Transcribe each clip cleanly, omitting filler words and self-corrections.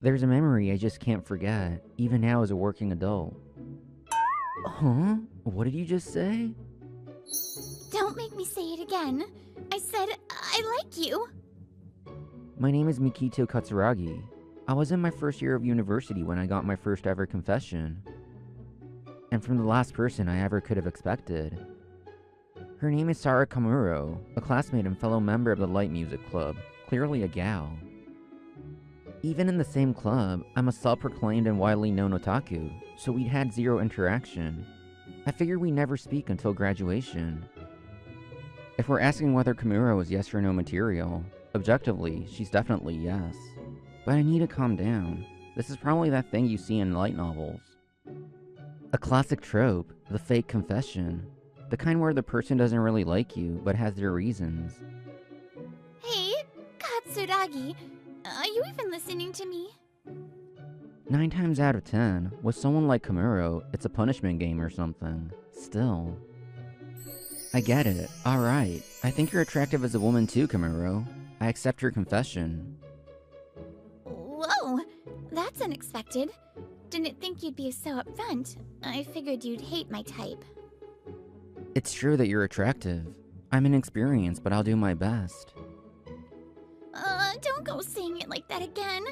There's a memory I just can't forget, even now as a working adult. Huh? What did you just say? Don't make me say it again. I said I like you. My name is Mikito Katsuragi. I was in my first year of university when I got my first ever confession. And from the last person I ever could have expected. Her name is Sara Kamuro, a classmate and fellow member of the Light Music Club, clearly a gal. Even in the same club, I'm a self-proclaimed and widely known otaku, so we'd had zero interaction. I figured we'd never speak until graduation. If we're asking whether Kamuro is yes or no material, objectively, she's definitely yes. But I need to calm down. This is probably that thing you see in light novels. A classic trope, the fake confession. The kind where the person doesn't really like you, but has their reasons. Hey, Katsuragi, are you even listening to me? 9 times out of 10, with someone like Kamuro, it's a punishment game or something. Still. I get it. Alright. I think you're attractive as a woman too, Kamuro. I accept your confession. Whoa, that's unexpected. Didn't think you'd be so upfront. I figured you'd hate my type. It's true that you're attractive. I'm inexperienced, but I'll do my best. Don't go saying it like that again.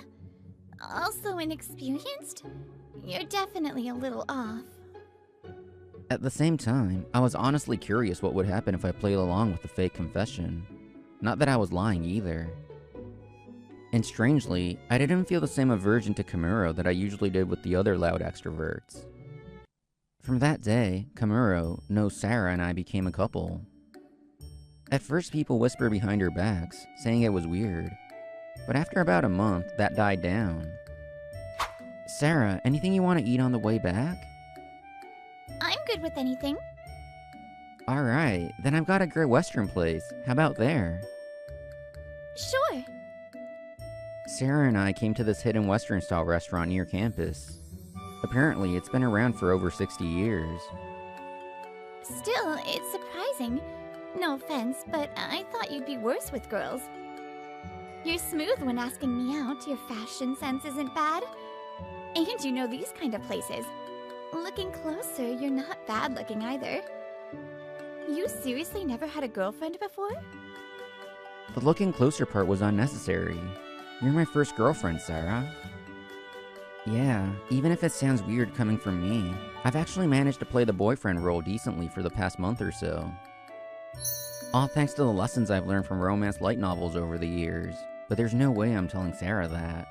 Also inexperienced? You're definitely a little off. At the same time, I was honestly curious what would happen if I played along with the fake confession. Not that I was lying either. And strangely, I didn't feel the same aversion to Kamuro that I usually did with the other loud extroverts. From that day, Kamuro, no Sara, and I became a couple. At first people whispered behind our backs, saying it was weird. But after about a month, that died down. Sara, anything you want to eat on the way back? I'm good with anything. Alright, then I've got a great Western place. How about there? Sure. Sara and I came to this hidden Western-style restaurant near campus. Apparently, it's been around for over 60 years. Still, it's surprising. No offense, but I thought you'd be worse with girls. You're smooth when asking me out, your fashion sense isn't bad. And you know these kind of places. Looking closer, you're not bad looking either. You seriously never had a girlfriend before? The looking closer part was unnecessary. You're my first girlfriend, Sara. Yeah, even if it sounds weird coming from me, I've actually managed to play the boyfriend role decently for the past month or so. All thanks to the lessons I've learned from romance light novels over the years, but there's no way I'm telling Sara that.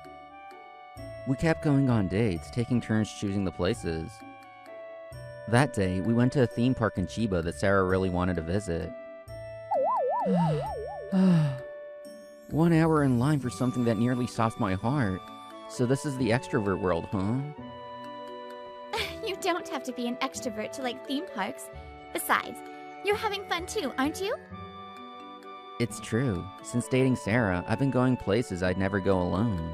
We kept going on dates, taking turns choosing the places. That day, we went to a theme park in Chiba that Sara really wanted to visit. 1 hour in line for something that nearly stops my heart. So this is the extrovert world, huh? You don't have to be an extrovert to like theme parks. Besides, you're having fun too, aren't you? It's true. Since dating Sara, I've been going places I'd never go alone.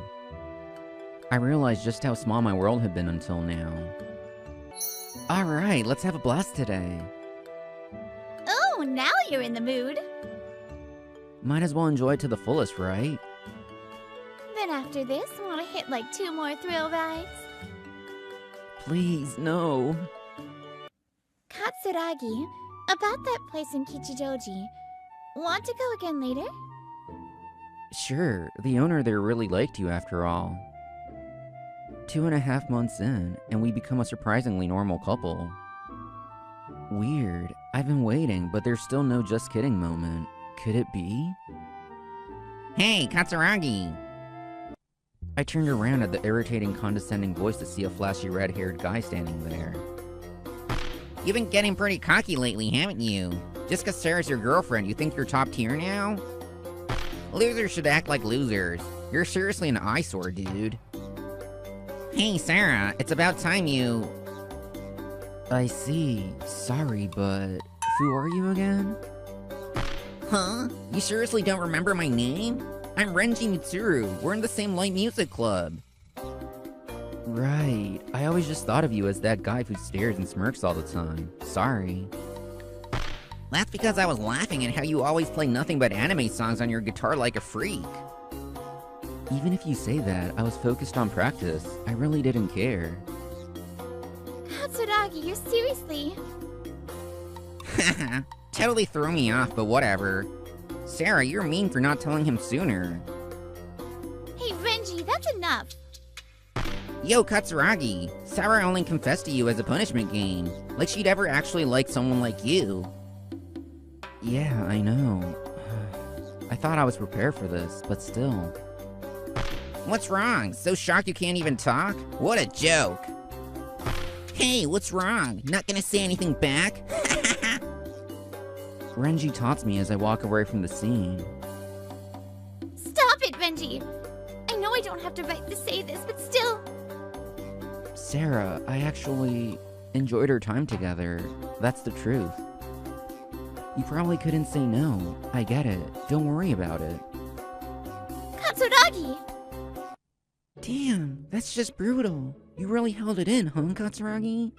I realized just how small my world had been until now. Alright, let's have a blast today. Oh, now you're in the mood. Might as well enjoy it to the fullest, right? Then after this, want to hit like 2 more thrill rides? Please, no. Katsuragi, about that place in Kichijoji, want to go again later? Sure, the owner there really liked you after all. 2.5 months in, and we become a surprisingly normal couple. Weird. I've been waiting, but there's still no just kidding moment. Could it be? Hey, Katsuragi! I turned around at the irritating, condescending voice to see a flashy red-haired guy standing there. You've been getting pretty cocky lately, haven't you? Just 'cause Sara's your girlfriend, you think you're top tier now? Losers should act like losers. You're seriously an eyesore, dude. Hey, Sara, it's about time you... I see. Sorry, but... who are you again? Huh? You seriously don't remember my name? I'm Renji Mitsuru. We're in the same light music club. Right. I always just thought of you as that guy who stares and smirks all the time. Sorry. That's because I was laughing at how you always play nothing but anime songs on your guitar like a freak. Even if you say that, I was focused on practice. I really didn't care. Katsuragi, you're seriously... Totally threw me off, but whatever. Sarah, you're mean for not telling him sooner. Hey, Renji, that's enough. Yo, Katsuragi, Sarah only confessed to you as a punishment game. Like she'd ever actually like someone like you. Yeah, I know. I thought I was prepared for this, but still. What's wrong? So shocked you can't even talk? What a joke. Hey, what's wrong? Not gonna say anything back? Renji taunts me as I walk away from the scene. Stop it, Renji! I know I don't have the right to say this, but still... Sarah, I actually enjoyed our time together. That's the truth. You probably couldn't say no. I get it. Don't worry about it. Katsuragi! Damn, that's just brutal. You really held it in, huh, Katsuragi?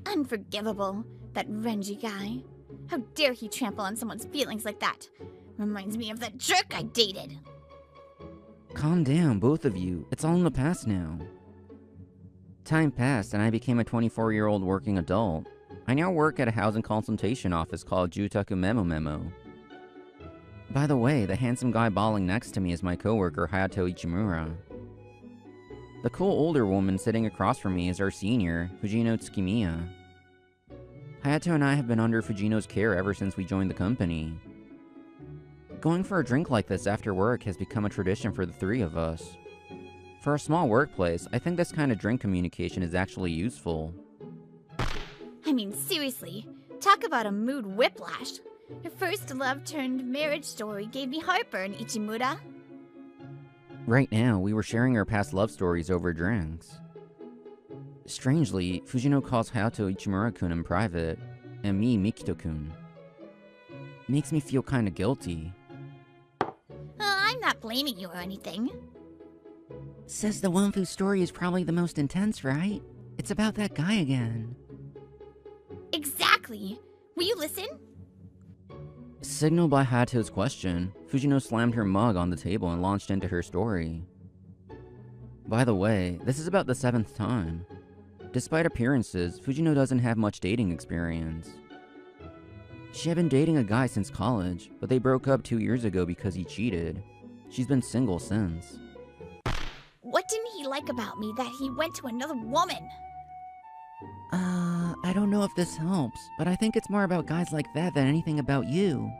Unforgivable, that Renji guy. How dare he trample on someone's feelings like that? Reminds me of that jerk I dated. Calm down, both of you. It's all in the past now. Time passed and I became a 24-year-old working adult. I now work at a housing consultation office called Jutaku Memo. By the way, the handsome guy bawling next to me is my coworker Hayato Ichimura. The cool older woman sitting across from me is our senior, Fujino Tsukimiya. Hayato and I have been under Fujino's care ever since we joined the company. Going for a drink like this after work has become a tradition for the three of us. For a small workplace, I think this kind of drink communication is actually useful. I mean, seriously, talk about a mood whiplash. Your first love-turned-marriage story gave me heartburn, Ichimura. Right now, we were sharing our past love stories over drinks. Strangely, Fujino calls Hayato Ichimura-kun in private, and me Mikito-kun. Makes me feel kinda guilty. I'm not blaming you or anything. Says the one whose story is probably the most intense, right? It's about that guy again. Exactly! Will you listen? Signaled by Hayato's question, Fujino slammed her mug on the table and launched into her story. By the way, this is about the 7th time. Despite appearances, Fujino doesn't have much dating experience. She had been dating a guy since college, but they broke up 2 years ago because he cheated. She's been single since. What didn't he like about me that he went to another woman? I don't know if this helps, but I think it's more about guys like that than anything about you.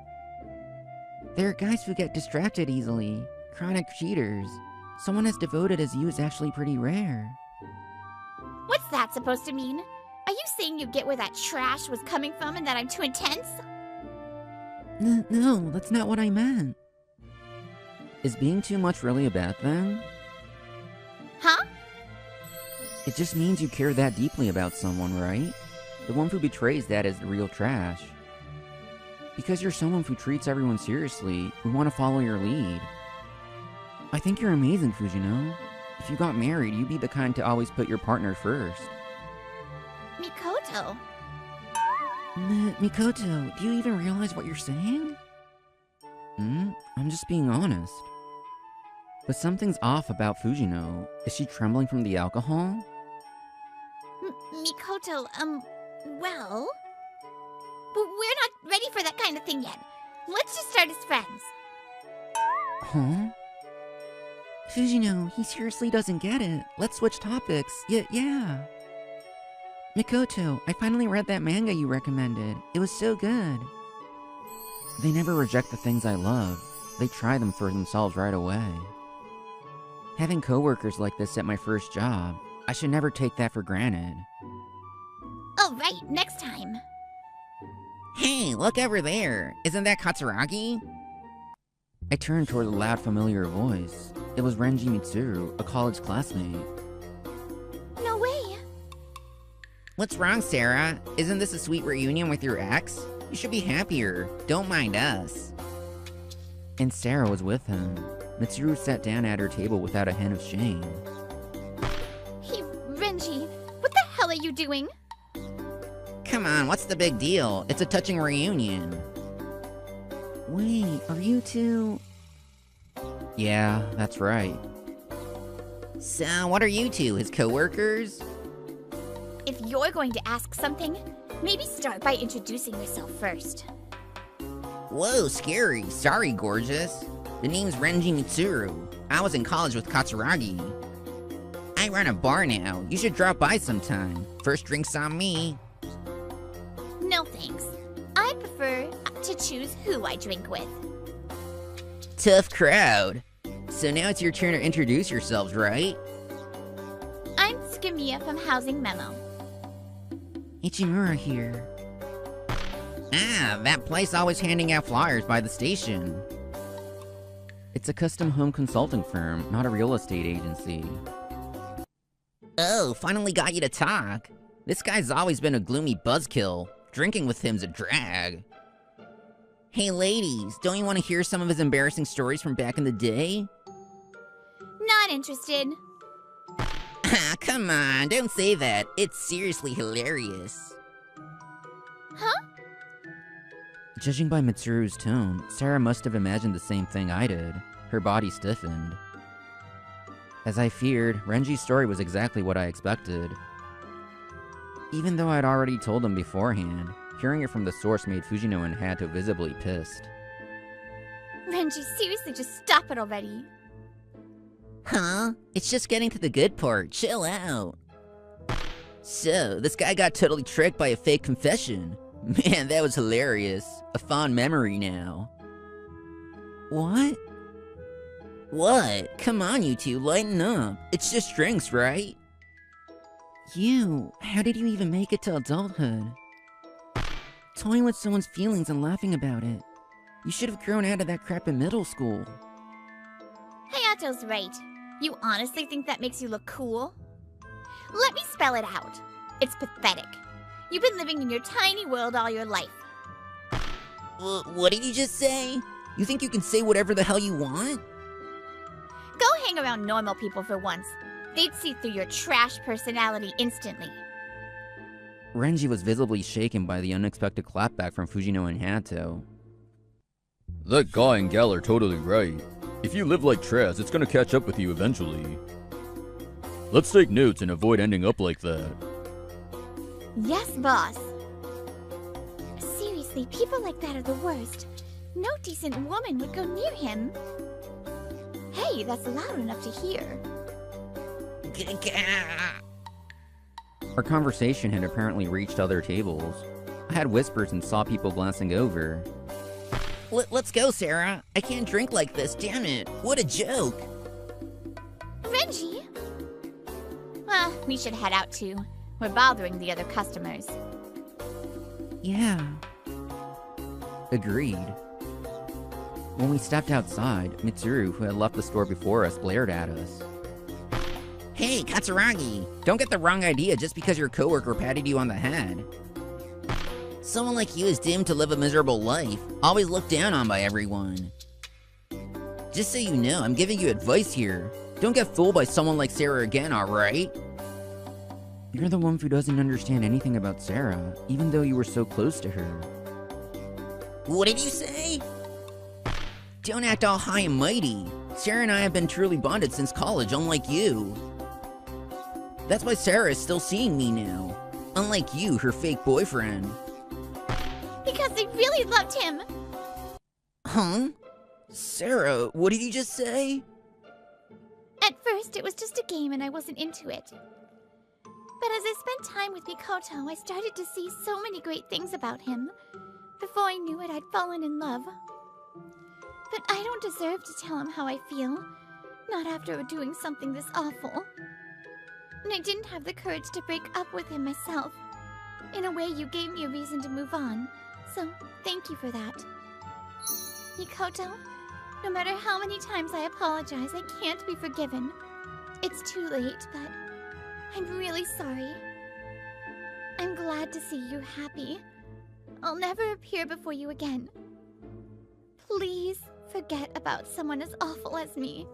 There are guys who get distracted easily, chronic cheaters. Someone as devoted as you is actually pretty rare. What's that supposed to mean? Are you saying you get where that trash was coming from and that I'm too intense? No, that's not what I meant. Is being too much really a bad thing? Huh? It just means you care that deeply about someone, right? The one who betrays that is the real trash. Because you're someone who treats everyone seriously, we want to follow your lead. I think you're amazing, Fujino. If you got married, you'd be the kind to always put your partner first. Mikoto. Mikoto, do you even realize what you're saying? I'm just being honest. But something's off about Fujino. Is she trembling from the alcohol? Mikoto, well... But we're not ready for that kind of thing yet. Let's just start as friends. Huh? Fujino, he seriously doesn't get it. Let's switch topics. Yeah. Mikoto, I finally read that manga you recommended. It was so good. They never reject the things I love. They try them for themselves right away. Having coworkers like this at my first job, I should never take that for granted. All right, next time. Hey, look over there. Isn't that Katsuragi? I turned toward the loud, familiar voice. It was Renji Mitsuru, a college classmate. No way. What's wrong, Sarah? Isn't this a sweet reunion with your ex? You should be happier. Don't mind us. And Sarah was with him. Mitsuru sat down at her table without a hint of shame. Hey, Renji, what the hell are you doing? Come on, what's the big deal? It's a touching reunion. Wait, are you two... Yeah, that's right. So, what are you two, his coworkers? If you're going to ask something, maybe start by introducing yourself first. Whoa, scary. Sorry, gorgeous. The name's Renji Mitsuru. I was in college with Katsuragi. I run a bar now. You should drop by sometime. First drink's on me. No thanks. I prefer to choose who I drink with. Tough crowd. So now it's your turn to introduce yourselves, right? I'm Skimiya from Housing Memo. Ichimura here. Ah, that place always handing out flyers by the station. It's a custom home consulting firm, not a real estate agency. Oh, finally got you to talk. This guy's always been a gloomy buzzkill. Drinking with him's a drag. Hey ladies, don't you want to hear some of his embarrassing stories from back in the day? Not interested. Ah, come on, don't say that. It's seriously hilarious. Huh? Judging by Mitsuru's tone, Sarah must have imagined the same thing I did. Her body stiffened. As I feared, Renji's story was exactly what I expected. Even though I'd already told him beforehand, hearing it from the source made Fujino and Hato visibly pissed. Renji, seriously, just stop it already. Huh? It's just getting to the good part. Chill out. So, this guy got totally tricked by a fake confession. Man, that was hilarious. A fond memory now. What? What? Come on, you two, lighten up. It's just drinks, right? How did you even make it to adulthood? Toying with someone's feelings and laughing about it. You should have grown out of that crap in middle school. Hayato's right. You honestly think that makes you look cool? Let me spell it out. It's pathetic. You've been living in your tiny world all your life. What did you just say? You think you can say whatever the hell you want? Go hang around normal people for once. They'd see through your trash personality instantly. Renji was visibly shaken by the unexpected clapback from Fujino and Hato. That guy and gal are totally right. If you live like trash, it's gonna catch up with you eventually. Let's take notes and avoid ending up like that. Yes, boss. Seriously, people like that are the worst. No decent woman would go near him. Hey, that's loud enough to hear. Our conversation had apparently reached other tables. I had whispers and saw people glancing over. Let's go, Sarah. I can't drink like this, damn it. What a joke. Renji? Well, we should head out too. We're bothering the other customers. Yeah. Agreed. When we stepped outside, Mitsuru, who had left the store before us, glared at us. Hey, Katsuragi! Don't get the wrong idea just because your coworker patted you on the head. Someone like you is doomed to live a miserable life, always looked down on by everyone. Just so you know, I'm giving you advice here. Don't get fooled by someone like Sarah again, alright? You're the one who doesn't understand anything about Sarah, even though you were so close to her. What did you say? Don't act all high and mighty. Sarah and I have been truly bonded since college, unlike you. That's why Sarah is still seeing me now. Unlike you, her fake boyfriend. Because they really loved him. Huh? Sarah, what did you just say? At first, it was just a game and I wasn't into it. But as I spent time with Mikoto, I started to see so many great things about him. Before I knew it, I'd fallen in love. But I don't deserve to tell him how I feel. Not after doing something this awful. And I didn't have the courage to break up with him myself. In a way, you gave me a reason to move on. So, thank you for that. Mikoto, no matter how many times I apologize, I can't be forgiven. It's too late, but I'm really sorry. I'm glad to see you happy. I'll never appear before you again. Please forget about someone as awful as me.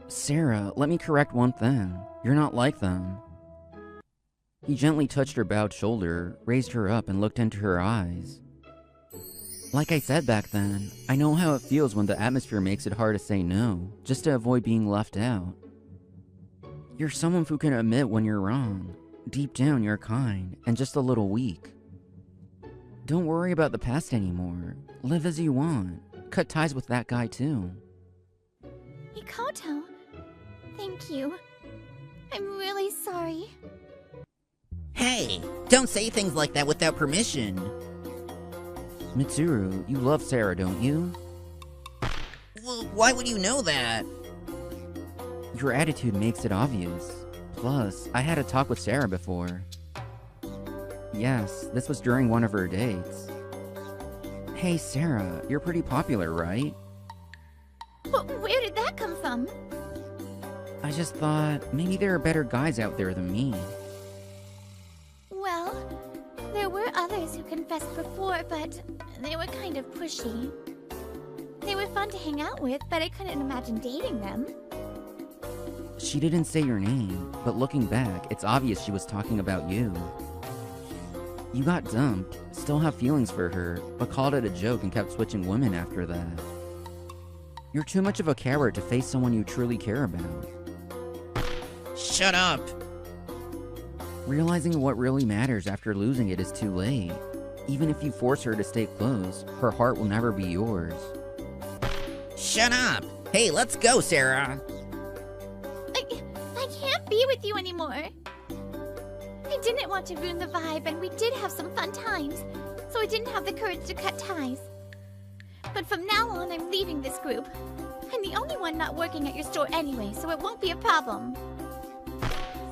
Sarah, let me correct one thing. You're not like them. He gently touched her bowed shoulder, raised her up, and looked into her eyes. Like I said back then, I know how it feels when the atmosphere makes it hard to say no, just to avoid being left out. You're someone who can admit when you're wrong. Deep down, you're kind, and just a little weak. Don't worry about the past anymore. Live as you want. Cut ties with that guy too. Mikoto, thank you. I'm really sorry. Hey, don't say things like that without permission. Mitsuru, you love Sarah, don't you? Well, why would you know that? Your attitude makes it obvious. Plus, I had a talk with Sarah before. Yes, this was during one of her dates. Hey Sarah, you're pretty popular, right? But where did that come from? I just thought, maybe there are better guys out there than me. Well, there were others who confessed before, but they were kind of pushy. They were fun to hang out with, but I couldn't imagine dating them. She didn't say your name, but looking back, it's obvious she was talking about you. You got dumped, still have feelings for her, but called it a joke and kept switching women after that. You're too much of a coward to face someone you truly care about. Shut up. Realizing what really matters after losing it is too late. Even if you force her to stay close, her heart will never be yours. Shut up. Hey, let's go, Sarah. I can't be with you anymore. I didn't want to ruin the vibe, and we did have some fun times, so I didn't have the courage to cut ties. But from now on, I'm leaving this group. I'm the only one not working at your store anyway, so it won't be a problem.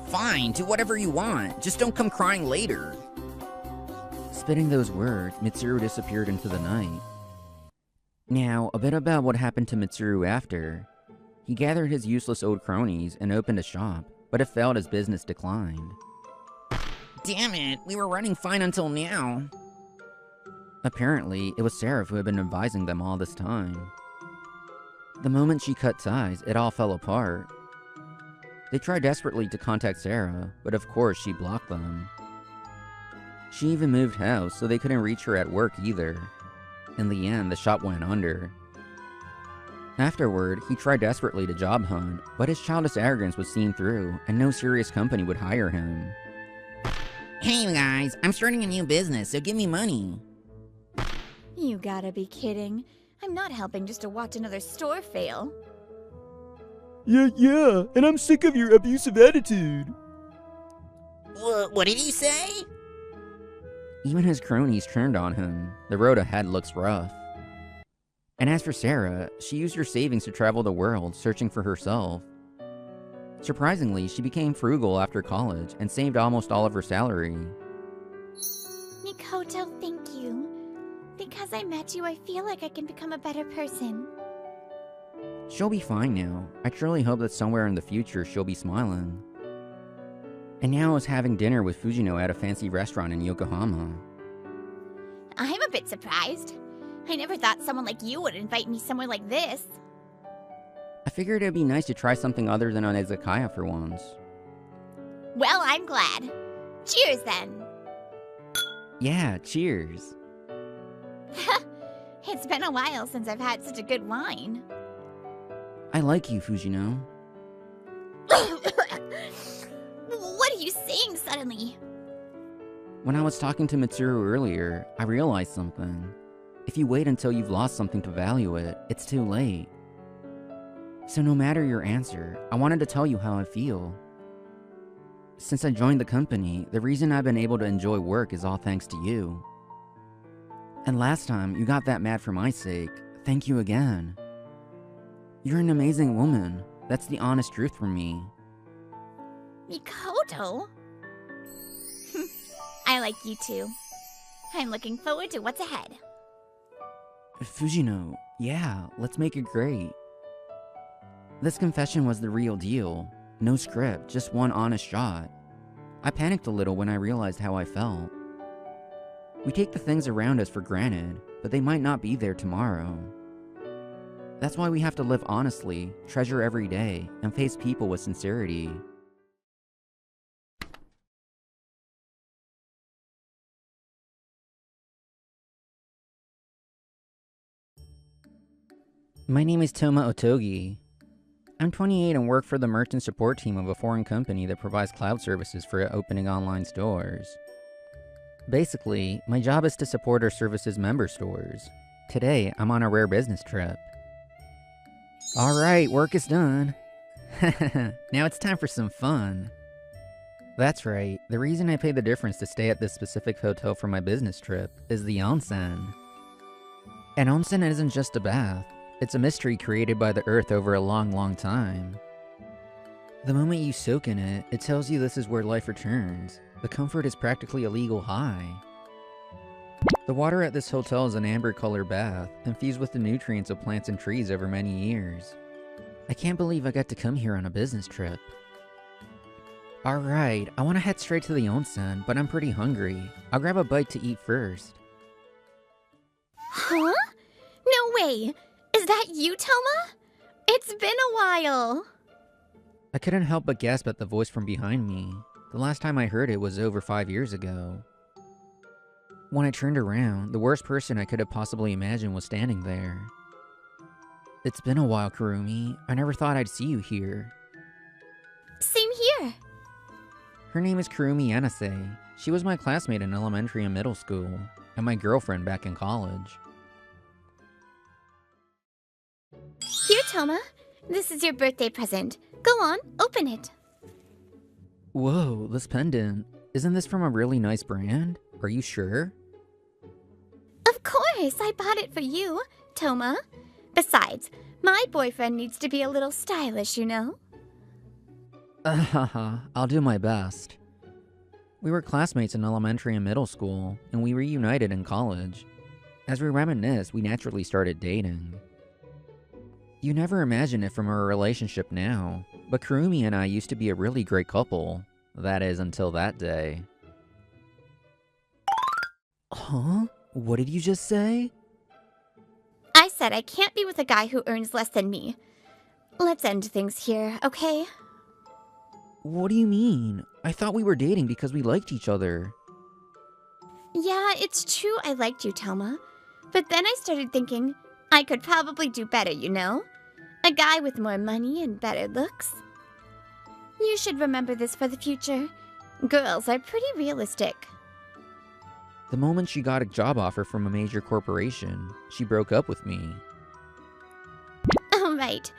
Fine, do whatever you want. Just don't come crying later. Spitting those words, Mitsuru disappeared into the night. Now, a bit about what happened to Mitsuru after. He gathered his useless old cronies and opened a shop, but it failed as business declined. Damn it, we were running fine until now. Apparently, it was Sarah who had been advising them all this time. The moment she cut ties, it all fell apart. They tried desperately to contact Sarah, but of course she blocked them. She even moved house, so they couldn't reach her at work either. In the end, the shop went under. Afterward, he tried desperately to job hunt, but his childish arrogance was seen through, and no serious company would hire him. Hey you guys, I'm starting a new business, so give me money. You gotta be kidding. I'm not helping just to watch another store fail. Yeah, and I'm sick of your abusive attitude. What did he say? Even his cronies turned on him. The road ahead looks rough. And as for Sarah, she used her savings to travel the world, searching for herself. Surprisingly, she became frugal after college and saved almost all of her salary. Mikoto, thank you. Because I met you, I feel like I can become a better person. She'll be fine now. I truly hope that somewhere in the future she'll be smiling. And now is having dinner with Fujino at a fancy restaurant in Yokohama. I'm a bit surprised. I never thought someone like you would invite me somewhere like this. I figured it'd be nice to try something other than an izakaya for once. Well, I'm glad. Cheers, then. Yeah, cheers. It's been a while since I've had such a good wine. I like you, Fujino. What are you saying suddenly? When I was talking to Mitsuru earlier, I realized something. If you wait until you've lost something to value it, it's too late. So no matter your answer, I wanted to tell you how I feel. Since I joined the company, the reason I've been able to enjoy work is all thanks to you. And last time, you got that mad for my sake. Thank you again. You're an amazing woman. That's the honest truth from me. Mikoto? I like you too. I'm looking forward to what's ahead. Fujino, yeah, let's make it great. This confession was the real deal. No script, just one honest shot. I panicked a little when I realized how I felt. We take the things around us for granted, but they might not be there tomorrow. That's why we have to live honestly, treasure every day, and face people with sincerity. My name is Toma Otogi. I'm 28 and work for the merchant support team of a foreign company that provides cloud services for opening online stores. Basically, my job is to support our service's member stores. Today, I'm on a rare business trip. Alright, work is done. Now it's time for some fun. That's right, the reason I paid the difference to stay at this specific hotel for my business trip is the onsen. An onsen isn't just a bath, it's a mystery created by the earth over a long time. The moment you soak in it, it tells you this is where life returns. The comfort is practically a legal high. The water at this hotel is an amber-colored bath, infused with the nutrients of plants and trees over many years. I can't believe I got to come here on a business trip. Alright, I want to head straight to the onsen, but I'm pretty hungry. I'll grab a bite to eat first. Huh? No way! Is that you, Toma? It's been a while! I couldn't help but gasp at the voice from behind me. The last time I heard it was over 5 years ago. When I turned around, the worst person I could have possibly imagined was standing there. It's been a while, Kurumi. I never thought I'd see you here. Same here. Her name is Kurumi Yanase. She was my classmate in elementary and middle school, and my girlfriend back in college. Here, Toma. This is your birthday present. Go on, open it. Whoa, this pendant. Isn't this from a really nice brand? Are you sure? Of course, I bought it for you, Toma. Besides, my boyfriend needs to be a little stylish, you know? I'll do my best. We were classmates in elementary and middle school, and we reunited in college. As we reminisced, we naturally started dating. You never imagine it from our relationship now, but Kurumi and I used to be a really great couple. That is, until that day. Huh? What did you just say? I said I can't be with a guy who earns less than me. Let's end things here, okay? What do you mean? I thought we were dating because we liked each other. Yeah, it's true I liked you, Toma. But then I started thinking I could probably do better, you know? A guy with more money and better looks. You should remember this for the future. Girls are pretty realistic. The moment she got a job offer from a major corporation, she broke up with me. Oh, right.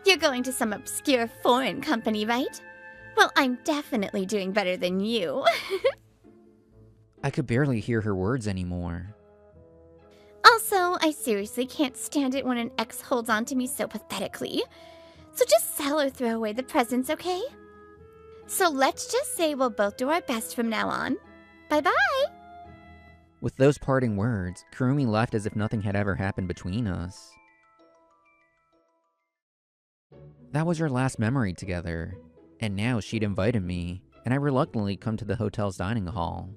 You're going to some obscure foreign company, right? Well, I'm definitely doing better than you. I could barely hear her words anymore. Also, I seriously can't stand it when an ex holds on to me so pathetically. So just sell or throw away the presents, okay? So let's just say we'll both do our best from now on. Bye-bye! With those parting words, Kurumi left as if nothing had ever happened between us. That was our last memory together, and now she'd invited me, and I reluctantly come to the hotel's dining hall.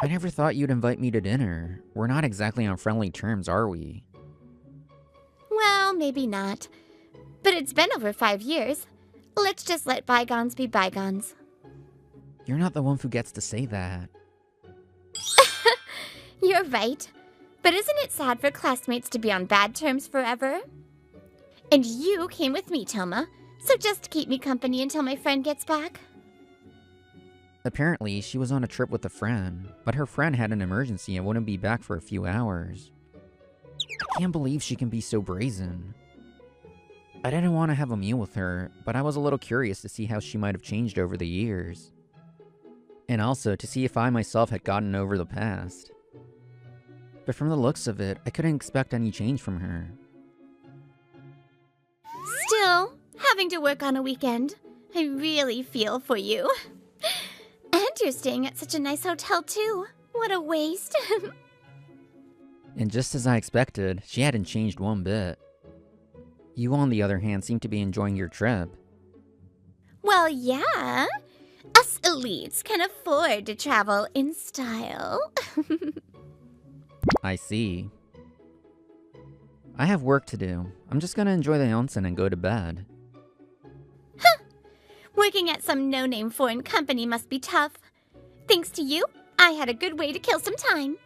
I never thought you'd invite me to dinner. We're not exactly on friendly terms, are we? Well, maybe not. But it's been over 5 years. Let's just let bygones be bygones. You're not the one who gets to say that. You're right. But isn't it sad for classmates to be on bad terms forever? And you came with me, Toma. So just keep me company until my friend gets back. Apparently, she was on a trip with a friend, but her friend had an emergency and wouldn't be back for a few hours. I can't believe she can be so brazen. I didn't want to have a meal with her, but I was a little curious to see how she might have changed over the years. And also to see if I myself had gotten over the past. But from the looks of it, I couldn't expect any change from her. Still, having to work on a weekend, I really feel for you. And you're staying at such a nice hotel, too. What a waste. And just as I expected, she hadn't changed one bit. You, on the other hand, seem to be enjoying your trip. Well, yeah. Us elites can afford to travel in style. I see. I have work to do. I'm just gonna enjoy the onsen and go to bed. Working at some no-name foreign company must be tough. Thanks to you, I had a good way to kill some time.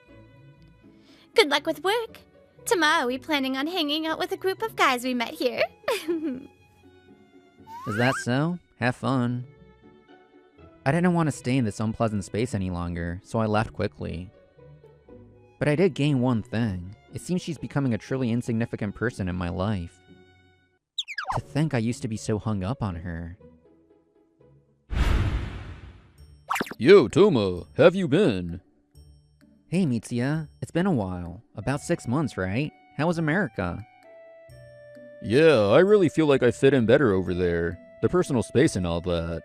Good luck with work. Tomorrow we planning on hanging out with a group of guys we met here. Is that so? Have fun. I didn't want to stay in this unpleasant space any longer, so I left quickly. But I did gain one thing. It seems she's becoming a truly insignificant person in my life. To think I used to be so hung up on her. Yo, Toma, have you been? Hey, Mitsuya. It's been a while. About 6 months, right? How was America? Yeah, I really feel like I fit in better over there. The personal space and all that.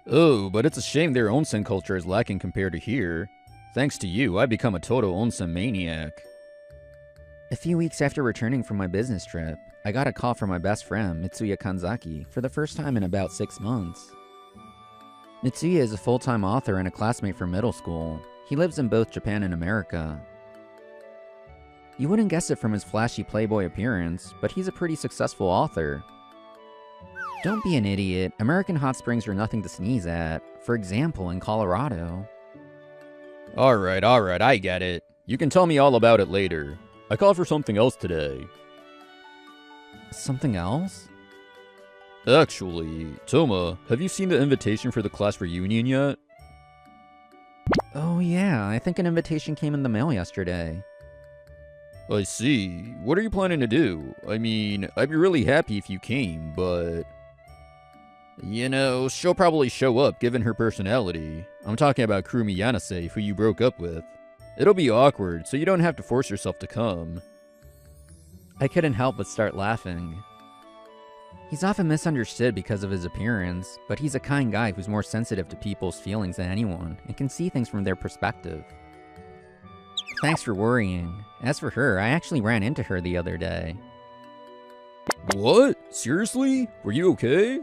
Oh, but it's a shame their onsen culture is lacking compared to here. Thanks to you, I've become a total onsen maniac. A few weeks after returning from my business trip, I got a call from my best friend, Mitsuya Kanzaki, for the first time in about 6 months. Mitsuya is a full-time author and a classmate from middle school. He lives in both Japan and America. You wouldn't guess it from his flashy playboy appearance, but he's a pretty successful author. Don't be an idiot. American hot springs are nothing to sneeze at. For example, in Colorado. Alright, I get it. You can tell me all about it later. I called for something else today. Something else? Actually, Toma, have you seen the invitation for the class reunion yet? Oh yeah, I think an invitation came in the mail yesterday. I see. What are you planning to do? I mean, I'd be really happy if you came, but... You know, she'll probably show up given her personality. I'm talking about Kurumi Yanase, who you broke up with. It'll be awkward, so you don't have to force yourself to come. I couldn't help but start laughing. He's often misunderstood because of his appearance, but he's a kind guy who's more sensitive to people's feelings than anyone, and can see things from their perspective. Thanks for worrying. As for her, I actually ran into her the other day. What? Seriously? Were you okay?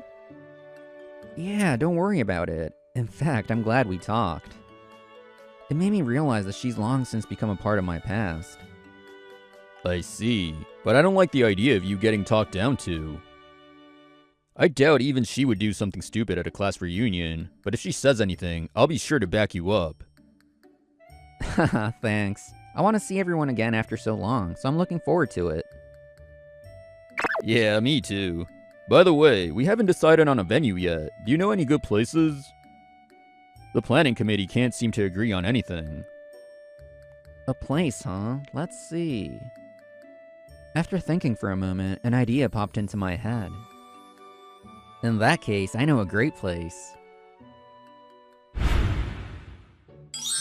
Yeah, don't worry about it. In fact, I'm glad we talked. It made me realize that she's long since become a part of my past. I see, but I don't like the idea of you getting talked down to. I doubt even she would do something stupid at a class reunion, but if she says anything, I'll be sure to back you up. Haha, thanks. I want to see everyone again after so long, so I'm looking forward to it. Yeah, me too. By the way, we haven't decided on a venue yet. Do you know any good places? The planning committee can't seem to agree on anything. A place, huh? Let's see. After thinking for a moment, an idea popped into my head. In that case, I know a great place.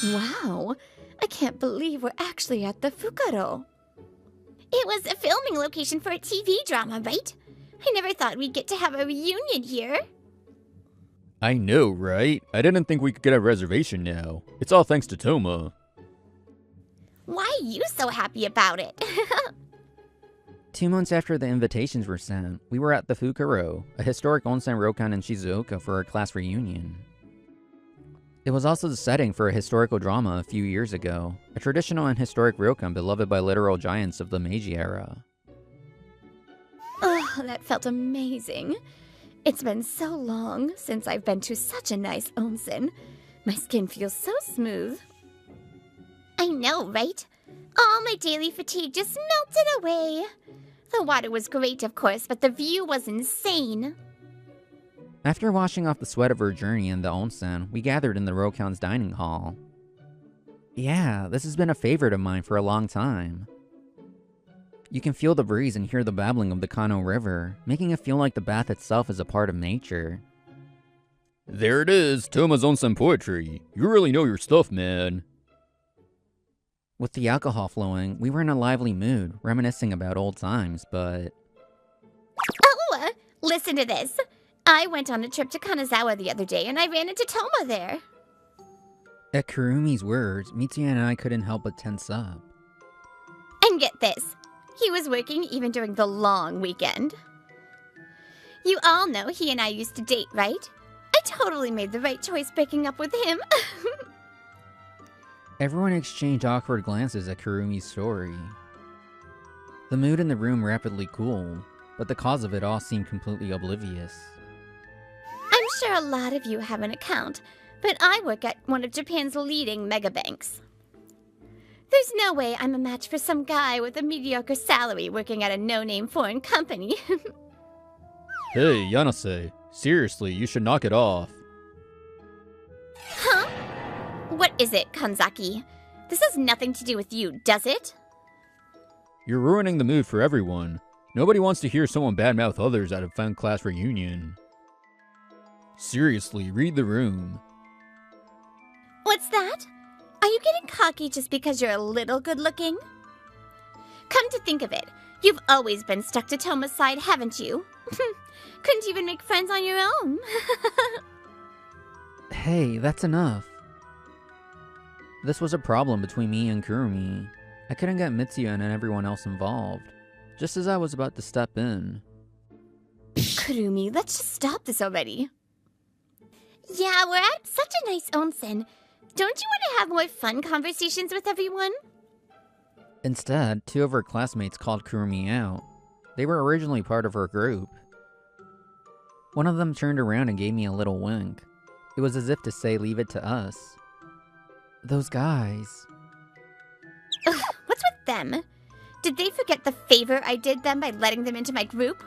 Wow, I can't believe we're actually at the Fukaro. It was a filming location for a TV drama, right? I never thought we'd get to have a reunion here. I know, right? I didn't think we could get a reservation now. It's all thanks to Toma. Why are you so happy about it? 2 months after the invitations were sent, we were at the Fukaro, a historic onsen ryokan in Shizuoka, for our class reunion. It was also the setting for a historical drama a few years ago, a traditional and historic ryokan beloved by literal giants of the Meiji era. Oh, that felt amazing. It's been so long since I've been to such a nice onsen. My skin feels so smooth. I know, right? All my daily fatigue just melted away. The water was great, of course, but the view was insane. After washing off the sweat of her journey in the onsen, we gathered in the ryokan's dining hall. Yeah, this has been a favorite of mine for a long time. You can feel the breeze and hear the babbling of the Kano River, making it feel like the bath itself is a part of nature. There it is, Toma's onsen poetry. You really know your stuff, man. With the alcohol flowing, we were in a lively mood, reminiscing about old times, but... Oh, listen to this. I went on a trip to Kanazawa the other day and I ran into Toma there. At Kurumi's words, Mitsuya and I couldn't help but tense up. And get this. He was working even during the long weekend. You all know he and I used to date, right? I totally made the right choice breaking up with him. Everyone exchanged awkward glances at Kurumi's story. The mood in the room rapidly cooled, but the cause of it all seemed completely oblivious. I'm sure a lot of you have an account, but I work at one of Japan's leading mega banks. There's no way I'm a match for some guy with a mediocre salary working at a no-name foreign company. Hey, Yanase. Seriously, you should knock it off. Huh? What is it, Kanzaki? This has nothing to do with you, does it? You're ruining the mood for everyone. Nobody wants to hear someone badmouth others at a fun class reunion. Seriously, read the room. What's that? Are you getting cocky just because you're a little good-looking? Come to think of it, you've always been stuck to Toma's side, haven't you? Couldn't even make friends on your own. Hey, that's enough. This was a problem between me and Kurumi. I couldn't get Mitsuya and everyone else involved, just as I was about to step in. Kurumi, let's just stop this already. Yeah, we're at such a nice onsen. Don't you want to have more fun conversations with everyone? Instead, two of her classmates called Kurumi out. They were originally part of her group. One of them turned around and gave me a little wink. It was as if to say, leave it to us. Those guys. Ugh, what's with them? Did they forget the favor I did them by letting them into my group?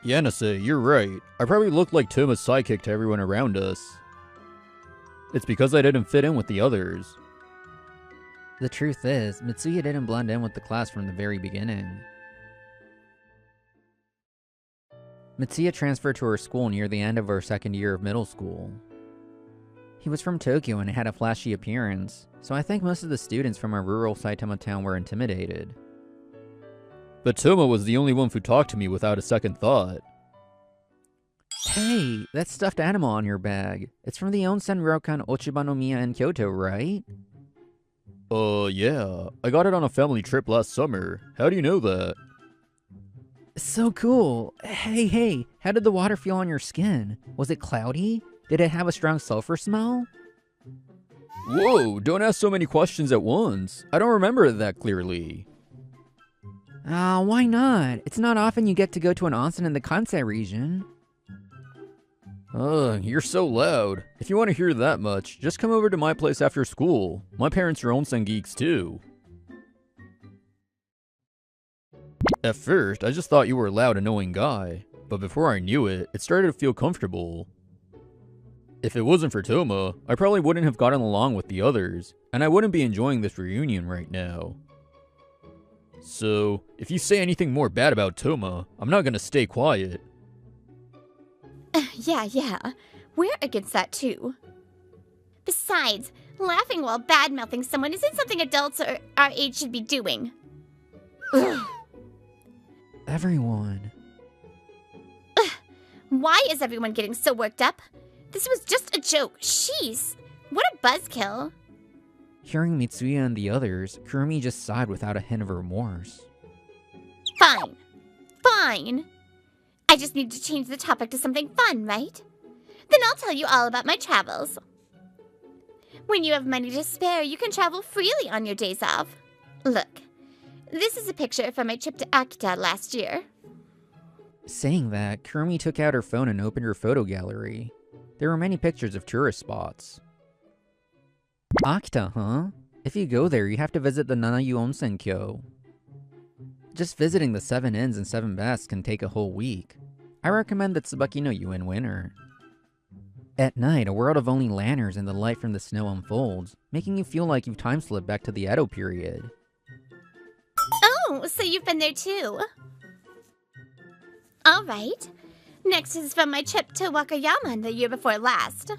Yanase, you're right. I probably looked like Toma's sidekick to everyone around us. It's because I didn't fit in with the others. The truth is, Mitsuya didn't blend in with the class from the very beginning. Mitsuya transferred to her school near the end of her second year of middle school. He was from Tokyo and had a flashy appearance, so I think most of the students from our rural Saitama town were intimidated. But Toma was the only one who talked to me without a second thought. Hey, that stuffed animal on your bag. It's from the Onsen Ryokan Ochibano-miya in Kyoto, right? Yeah. I got it on a family trip last summer. How do you know that? So cool. Hey, how did the water feel on your skin? Was it cloudy? Did it have a strong sulfur smell? Whoa, don't ask so many questions at once. I don't remember it that clearly. Why not? It's not often you get to go to an onsen in the Kansai region. You're so loud. If you want to hear that much, just come over to my place after school. My parents are onsen geeks too. At first, I just thought you were a loud, annoying guy, but before I knew it, it started to feel comfortable. If it wasn't for Toma, I probably wouldn't have gotten along with the others, and I wouldn't be enjoying this reunion right now. So, if you say anything more bad about Toma, I'm not gonna stay quiet. Yeah. We're against that too. Besides, laughing while bad-mouthing someone isn't something adults our age should be doing. Ugh. Everyone. Ugh. Why is everyone getting so worked up? This was just a joke. Jeez. What a buzzkill. Hearing Mitsuya and the others, Kurumi just sighed without a hint of remorse. Fine. I just need to change the topic to something fun, right? Then I'll tell you all about my travels. When you have money to spare, you can travel freely on your days off. Look, this is a picture from my trip to Akita last year. Saying that, Kurumi took out her phone and opened her photo gallery. There were many pictures of tourist spots. Akita, huh? If you go there, you have to visit the Nanayu Onsen-kyo. Just visiting the 7 inns and 7 baths can take a whole week. I recommend the Tsubaki no Yu in winter. At night, a world of only lanterns and the light from the snow unfolds, making you feel like you've time-slipped back to the Edo period. Oh, so you've been there too? Alright. Next is from my trip to Wakayama the year before last.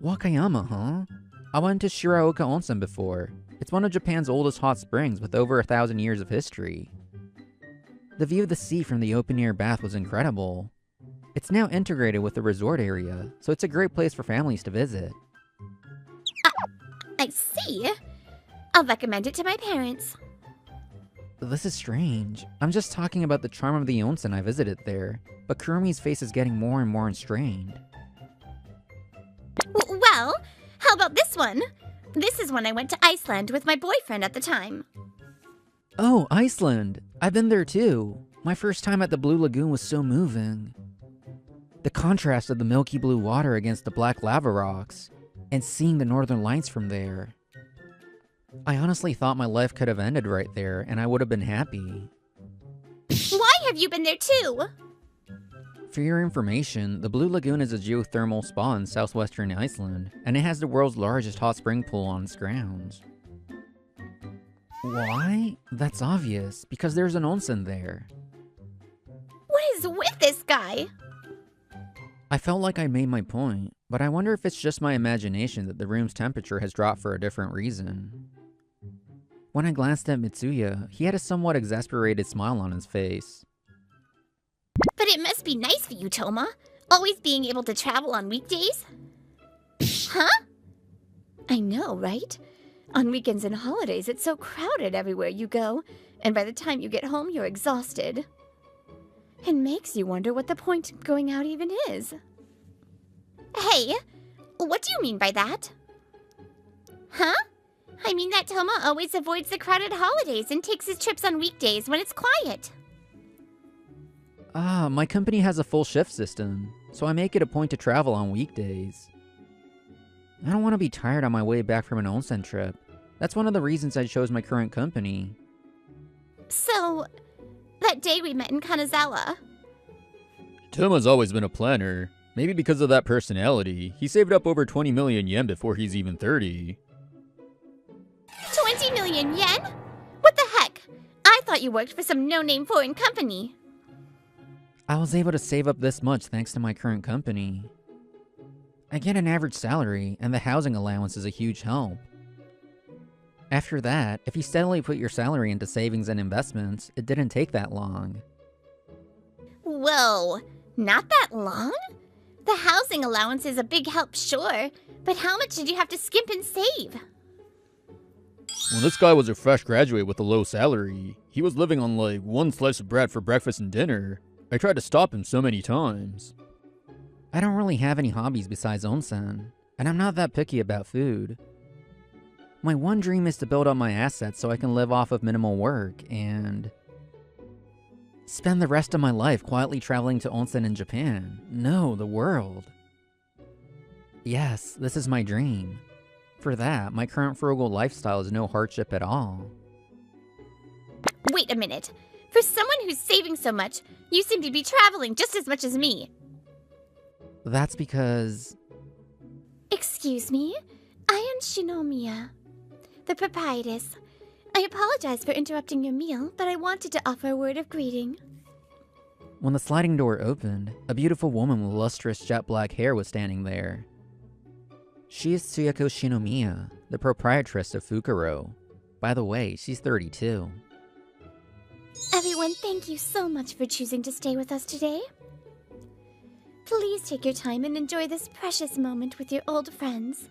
Wakayama, huh? I went to Shiraoka Onsen before. It's one of Japan's oldest hot springs with over 1,000 years of history. The view of the sea from the open-air bath was incredible. It's now integrated with the resort area, so it's a great place for families to visit. I see. I'll recommend it to my parents. This is strange. I'm just talking about the charm of the onsen I visited there, but Kurumi's face is getting more and more strained. Well, how about this one? This is when I went to Iceland with my boyfriend at the time. Oh, Iceland! I've been there too. My first time at the Blue Lagoon was so moving. The contrast of the milky blue water against the black lava rocks, and seeing the northern lights from there. I honestly thought my life could have ended right there and I would have been happy. Why have you been there too? For your information, the Blue Lagoon is a geothermal spa in southwestern Iceland, and it has the world's largest hot spring pool on its grounds. Why? That's obvious, because there's an onsen there. What is with this guy? I felt like I made my point, but I wonder if it's just my imagination that the room's temperature has dropped for a different reason. When I glanced at Mitsuya, he had a somewhat exasperated smile on his face. But it must be nice for you, Toma. Always being able to travel on weekdays? Huh? I know, right? On weekends and holidays, it's so crowded everywhere you go, and by the time you get home, you're exhausted. It makes you wonder what the point of going out even is. Hey, what do you mean by that? Huh? I mean that Toma always avoids the crowded holidays and takes his trips on weekdays when it's quiet. My company has a full shift system, so I make it a point to travel on weekdays. I don't want to be tired on my way back from an onsen trip. That's one of the reasons I chose my current company. So, that day we met in Kanazawa. Toma's always been a planner. Maybe because of that personality, he saved up over 20 million yen before he's even 30. 20 million yen? What the heck? I thought you worked for some no-name foreign company. I was able to save up this much thanks to my current company. I get an average salary, and the housing allowance is a huge help. After that, if you steadily put your salary into savings and investments, it didn't take that long. Whoa, not that long? The housing allowance is a big help, sure, but how much did you have to skimp and save? When this guy was a fresh graduate with a low salary, he was living on like one slice of bread for breakfast and dinner. I tried to stop him so many times. I don't really have any hobbies besides onsen, and I'm not that picky about food. My one dream is to build up my assets so I can live off of minimal work and spend the rest of my life quietly traveling to onsen in Japan. No, the world. Yes, this is my dream. For that, my current frugal lifestyle is no hardship at all. Wait a minute. For someone who's saving so much, you seem to be traveling just as much as me. That's because... Excuse me? I am Shinomiya, the proprietress. I apologize for interrupting your meal, but I wanted to offer a word of greeting. When the sliding door opened, a beautiful woman with lustrous jet black hair was standing there. She is Tsuyako Shinomiya, the proprietress of Fukuro. By the way, she's 32. Everyone, thank you so much for choosing to stay with us today. Please take your time and enjoy this precious moment with your old friends.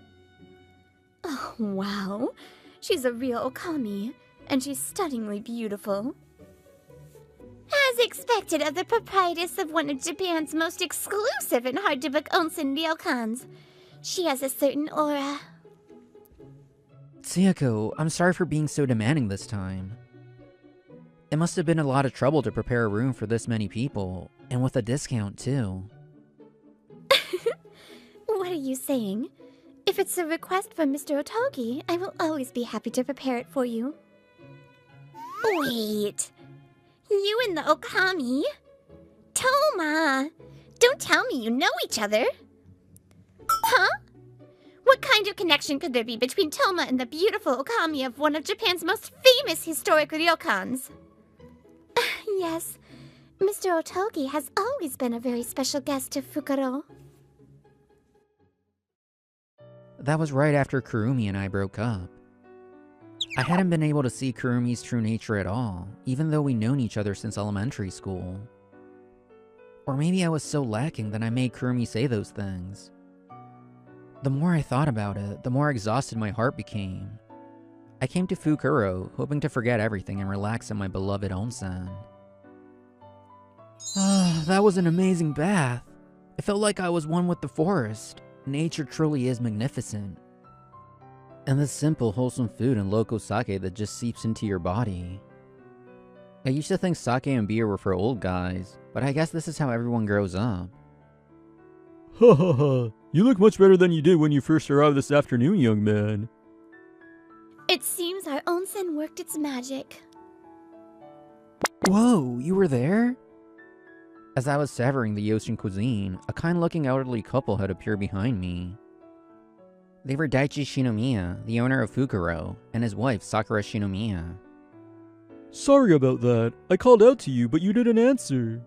Oh, wow. She's a real Okami, and she's stunningly beautiful. As expected of the proprietress of one of Japan's most exclusive and hard-to-book onsen ryokans, she has a certain aura. Tsuyako, I'm sorry for being so demanding this time. It must have been a lot of trouble to prepare a room for this many people, and with a discount too. What are you saying? If it's a request from Mr. Otogi, I will always be happy to prepare it for you. Wait. You and the Okami? Toma! Don't tell me you know each other. Huh? What kind of connection could there be between Toma and the beautiful Okami of one of Japan's most famous historic ryokans? Yes, Mr. Otogi has always been a very special guest to Fukuro. That was right after Kurumi and I broke up. I hadn't been able to see Kurumi's true nature at all, even though we'd known each other since elementary school. Or maybe I was so lacking that I made Kurumi say those things. The more I thought about it, the more exhausted my heart became. I came to Fukuro, hoping to forget everything and relax in my beloved onsen. That was an amazing bath. It felt like I was one with the forest. Nature truly is magnificent. And the simple, wholesome food and local sake that just seeps into your body. I used to think sake and beer were for old guys, but I guess this is how everyone grows up. Ha ha ha. You look much better than you did when you first arrived this afternoon, young man. It seems our onsen worked its magic. Whoa, you were there? As I was savoring the ocean cuisine, a kind-looking elderly couple had appeared behind me. They were Daichi Shinomiya, the owner of Fukuro, and his wife Sakura Shinomiya. Sorry about that. I called out to you, but you didn't answer.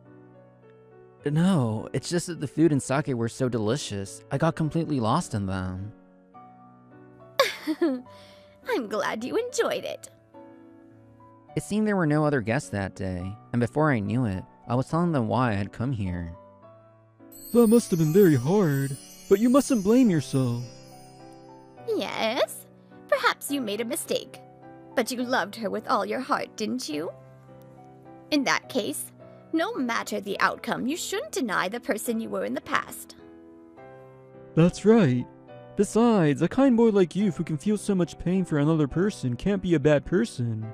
No, it's just that the food and sake were so delicious, I got completely lost in them. I'm glad you enjoyed it. It seemed there were no other guests that day, and before I knew it, I was telling them why I had come here. That must have been very hard, but you mustn't blame yourself. Yes, perhaps you made a mistake, but you loved her with all your heart, didn't you? In that case, no matter the outcome, you shouldn't deny the person you were in the past. That's right. Besides, a kind boy like you who can feel so much pain for another person can't be a bad person.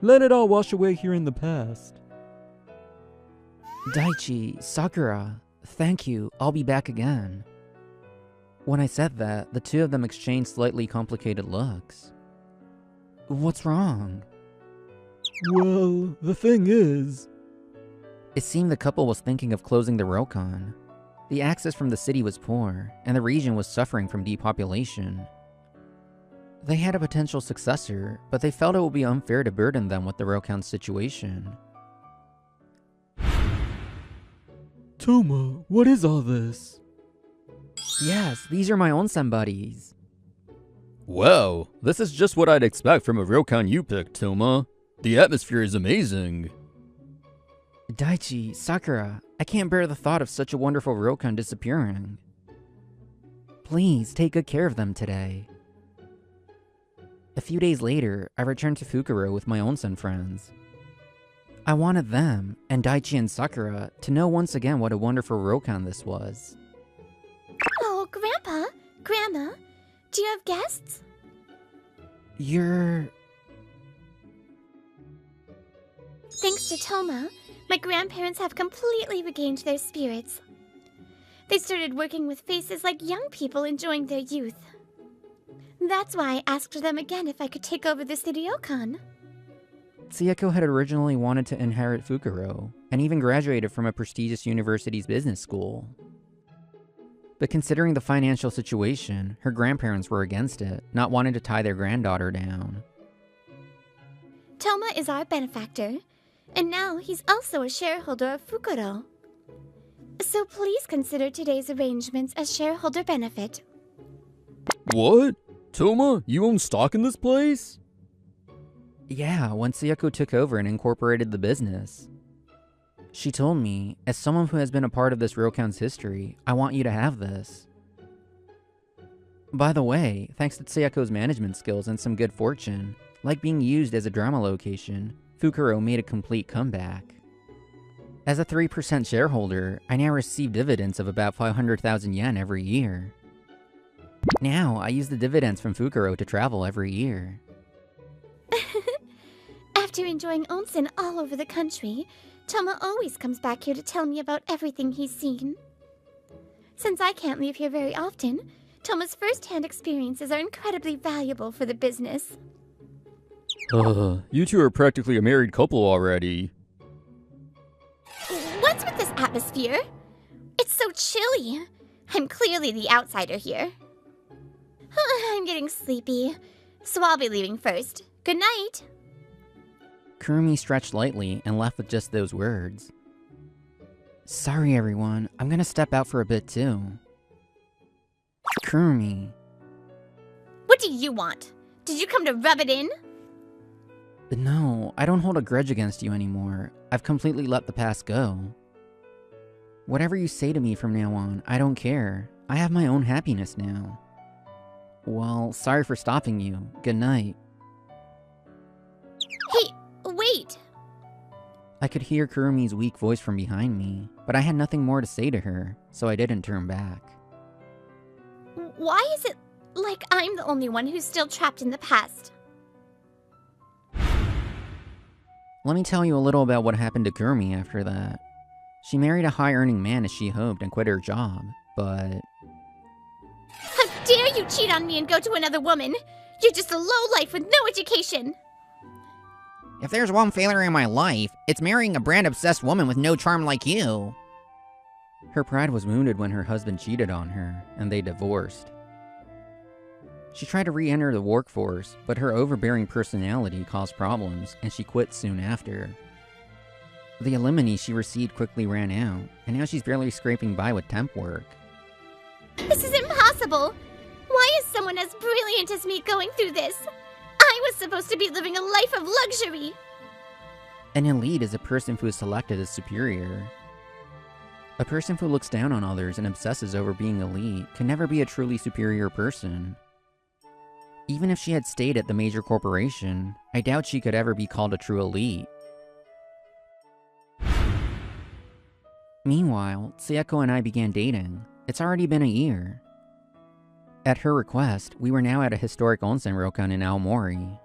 Let it all wash away here in the past. Daichi, Sakura, thank you, I'll be back again. When I said that, the two of them exchanged slightly complicated looks. What's wrong? Well, the thing is... It seemed the couple was thinking of closing the Rokon. The access from the city was poor, and the region was suffering from depopulation. They had a potential successor, but they felt it would be unfair to burden them with the Rokon's situation. Toma, what is all this? Yes, these are my onsen buddies. Wow, this is just what I'd expect from a Ryokan you picked, Toma. The atmosphere is amazing. Daichi, Sakura, I can't bear the thought of such a wonderful Ryokan disappearing. Please take good care of them today. A few days later, I returned to Fukuro with my onsen friends. I wanted them, and Daichi and Sakura, to know once again what a wonderful Ryokan this was. Oh, Grandpa, Grandma, do you have guests? Thanks to Toma, my grandparents have completely regained their spirits. They started working with faces like young people enjoying their youth. That's why I asked them again if I could take over the ryokan. Tsuyako had originally wanted to inherit Fukuro, and even graduated from a prestigious university's business school. But considering the financial situation, her grandparents were against it, not wanting to tie their granddaughter down. Toma is our benefactor, and now he's also a shareholder of Fukuro. So please consider today's arrangements as shareholder benefit. What? Toma, you own stock in this place? Yeah, when Tsuyako took over and incorporated the business. She told me, as someone who has been a part of this Ryokan's history, I want you to have this. By the way, thanks to Tsuyako's management skills and some good fortune, like being used as a drama location, Fukuro made a complete comeback. As a 3% shareholder, I now receive dividends of about 500,000 yen every year. Now, I use the dividends from Fukuro to travel every year. After enjoying onsen all over the country, Toma always comes back here to tell me about everything he's seen. Since I can't leave here very often, Toma's first-hand experiences are incredibly valuable for the business. You two are practically a married couple already. What's with this atmosphere? It's so chilly. I'm clearly the outsider here. I'm getting sleepy, so I'll be leaving first. Good night. Kurumi stretched lightly and left with just those words. Sorry everyone, I'm gonna step out for a bit too. Kurumi. What do you want? Did you come to rub it in? No, I don't hold a grudge against you anymore. I've completely let the past go. Whatever you say to me from now on, I don't care. I have my own happiness now. Well, sorry for stopping you. Good night. Hey, wait! I could hear Kurumi's weak voice from behind me, but I had nothing more to say to her, so I didn't turn back. Why is it like I'm the only one who's still trapped in the past? Let me tell you a little about what happened to Kurumi after that. She married a high-earning man as she hoped and quit her job, but... How dare you cheat on me and go to another woman! You're just a lowlife with no education. If there's one failure in my life, it's marrying a brand-obsessed woman with no charm like you. Her pride was wounded when her husband cheated on her, and they divorced. She tried to re-enter the workforce, but her overbearing personality caused problems, and she quit soon after. The alimony she received quickly ran out, and now she's barely scraping by with temp work. This is impossible. Why is someone as brilliant as me going through this? I was supposed to be living a life of luxury. An elite is a person who is selected as superior. A person who looks down on others and obsesses over being elite can never be a truly superior person. Even if she had stayed at the major corporation, I doubt she could ever be called a true elite. Meanwhile, Sayako and I began dating. It's already been a year. At her request, we were now at a historic onsen ryokan in Aomori.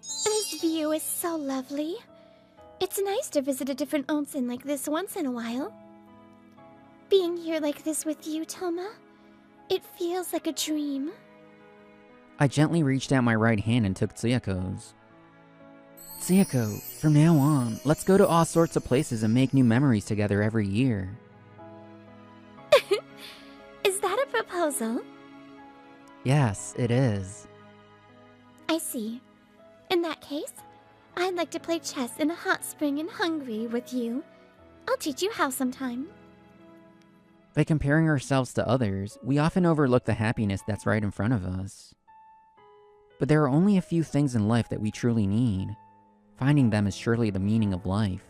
This view is so lovely. It's nice to visit a different onsen like this once in a while. Being here like this with you, Toma, it feels like a dream. I gently reached out my right hand and took Tsuyako's. Tsuyako, from now on, let's go to all sorts of places and make new memories together every year. Is that a proposal? Yes, it is. I see. In that case, I'd like to play chess in a hot spring in Hungary with you. I'll teach you how sometime. By comparing ourselves to others, we often overlook the happiness that's right in front of us. But there are only a few things in life that we truly need. Finding them is surely the meaning of life.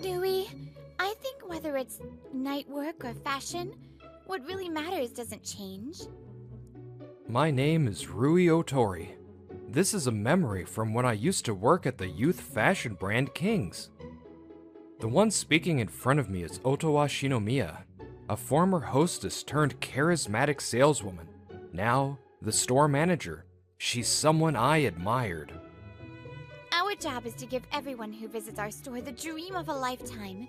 Dewey, I think whether it's night work or fashion, what really matters doesn't change. My name is Rui Otori. This is a memory from when I used to work at the youth fashion brand Kings. The one speaking in front of me is Otowa Shinomiya, a former hostess turned charismatic saleswoman, now the store manager. She's someone I admired. Our job is to give everyone who visits our store the dream of a lifetime.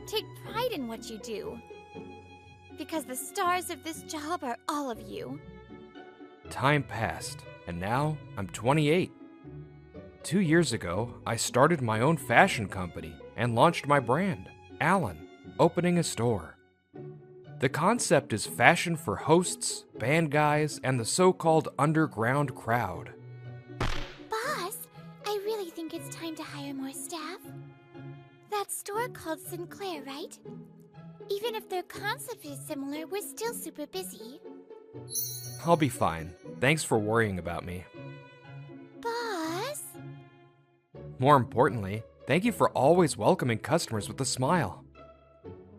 Take pride in what you do. Because the stars of this job are all of you. Time passed, and now I'm 28. 2 years ago, I started my own fashion company and launched my brand, Alan, opening a store. The concept is fashion for hosts, band guys, and the so-called underground crowd. Boss, I really think it's time to hire more staff. That store called Sinclair, right? Even if their concept is similar, we're still super busy. I'll be fine. Thanks for worrying about me. Boss? More importantly, thank you for always welcoming customers with a smile.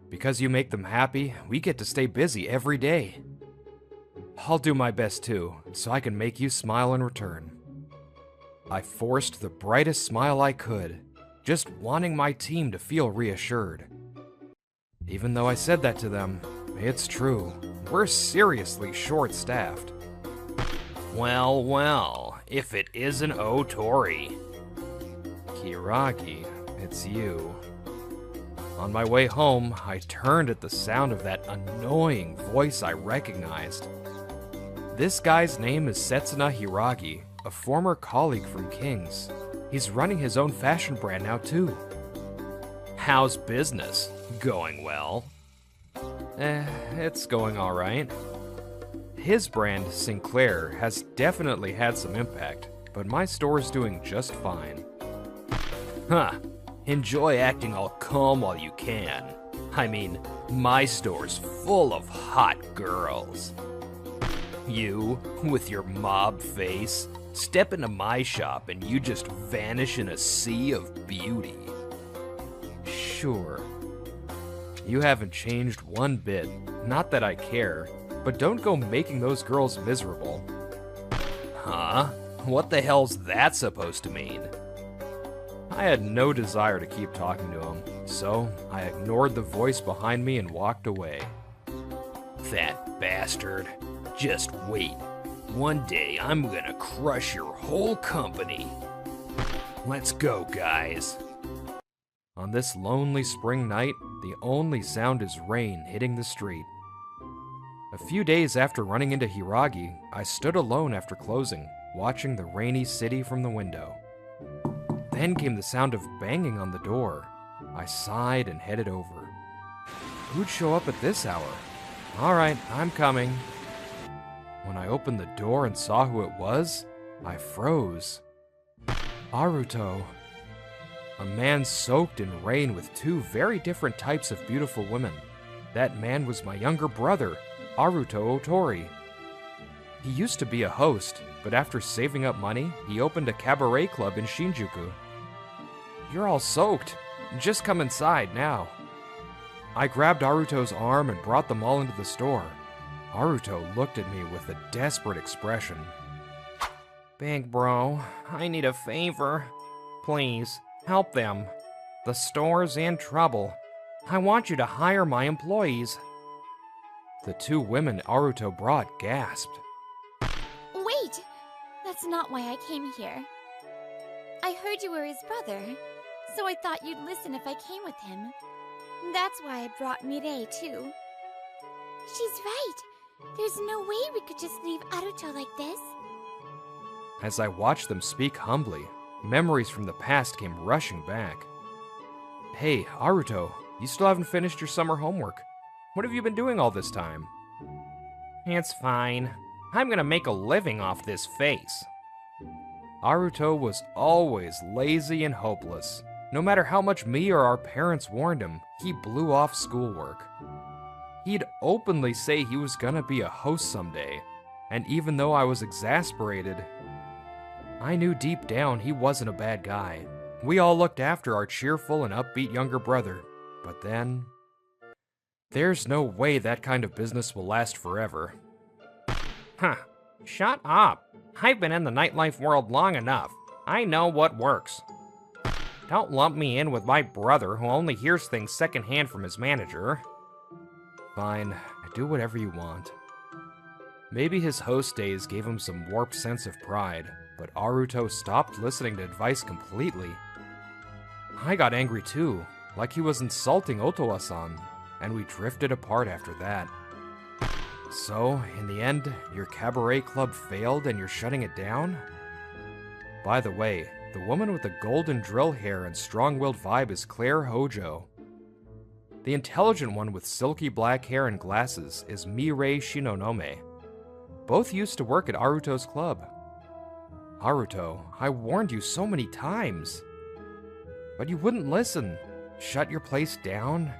Because you make them happy, we get to stay busy every day. I'll do my best too, so I can make you smile in return. I forced the brightest smile I could, just wanting my team to feel reassured. Even though I said that to them, it's true. We're seriously short-staffed. Well, well, if it isn't Otori. Kiragi, it's you. On my way home, I turned at the sound of that annoying voice I recognized. This guy's name is Setsuna Hiragi, a former colleague from King's. He's running his own fashion brand now too. How's business? Going well? It's going alright. His brand, Sinclair, has definitely had some impact, but my store's doing just fine. Huh. Enjoy acting all calm while you can. I mean, my store's full of hot girls. You, with your mob face, step into my shop and you just vanish in a sea of beauty. Sure. You haven't changed one bit. Not that I care, but don't go making those girls miserable. Huh? What the hell's that supposed to mean? I had no desire to keep talking to him, so I ignored the voice behind me and walked away. That bastard. Just wait. One day I'm gonna crush your whole company. Let's go, guys. On this lonely spring night, the only sound is rain hitting the street. A few days after running into Hiragi, I stood alone after closing, watching the rainy city from the window. Then came the sound of banging on the door. I sighed and headed over. Who'd show up at this hour? All right, I'm coming. When I opened the door and saw who it was, I froze. Aruto. A man soaked in rain with two very different types of beautiful women. That man was my younger brother, Aruto Otori. He used to be a host, but after saving up money, he opened a cabaret club in Shinjuku. You're all soaked. Just come inside now. I grabbed Aruto's arm and brought them all into the store. Aruto looked at me with a desperate expression. Big bro, I need a favor. Please, help them. The store's in trouble. I want you to hire my employees. The two women Aruto brought gasped. Wait! That's not why I came here. I heard you were his brother, so I thought you'd listen if I came with him. That's why I brought Mireille, too. She's right. There's no way we could just leave Aruto like this. As I watched them speak humbly, memories from the past came rushing back. Hey, Aruto, you still haven't finished your summer homework. What have you been doing all this time? It's fine. I'm gonna make a living off this face. Aruto was always lazy and hopeless. No matter how much me or our parents warned him, he blew off schoolwork. He'd openly say he was gonna be a host someday, and even though I was exasperated, I knew deep down he wasn't a bad guy. We all looked after our cheerful and upbeat younger brother, but then... There's no way that kind of business will last forever. Huh. Shut up. I've been in the nightlife world long enough. I know what works. Don't lump me in with my brother who only hears things secondhand from his manager. Fine, do whatever you want. Maybe his host days gave him some warped sense of pride, but Aruto stopped listening to advice completely. I got angry too, like he was insulting Otowa-san, and we drifted apart after that. So, in the end, your cabaret club failed and you're shutting it down? By the way, the woman with the golden drill hair and strong-willed vibe is Claire Hojo. The intelligent one with silky black hair and glasses is Mireille Shinonome. Both used to work at Aruto's club. Aruto, I warned you so many times. But you wouldn't listen. Shut your place down?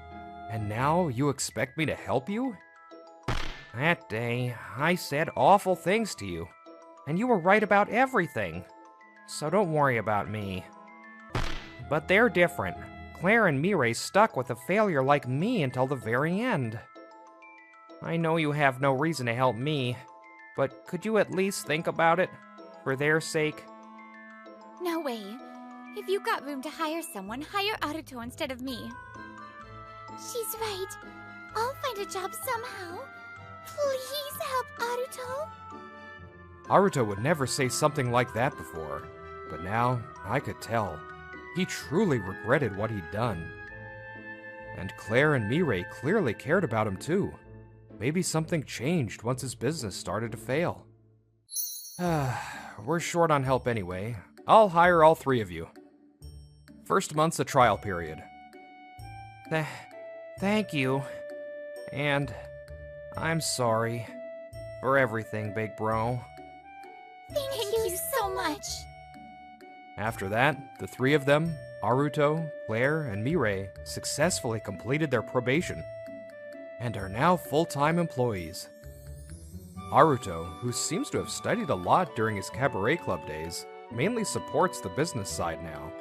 And now you expect me to help you? That day, I said awful things to you. And you were right about everything. So don't worry about me. But they're different. Claire and Mireille stuck with a failure like me until the very end. I know you have no reason to help me, but could you at least think about it? For their sake? No way. If you've got room to hire someone, hire Aruto instead of me. She's right. I'll find a job somehow. Please help Aruto. Aruto would never say something like that before, but now I could tell. He truly regretted what he'd done. And Claire and Mireille clearly cared about him too. Maybe something changed once his business started to fail. We're short on help anyway. I'll hire all three of you. First month's a trial period. Thank you. And I'm sorry for everything, big bro. Thank you so much. After that, the three of them, Aruto, Claire, and Mireille, successfully completed their probation and are now full-time employees. Aruto, who seems to have studied a lot during his cabaret club days, mainly supports the business side now,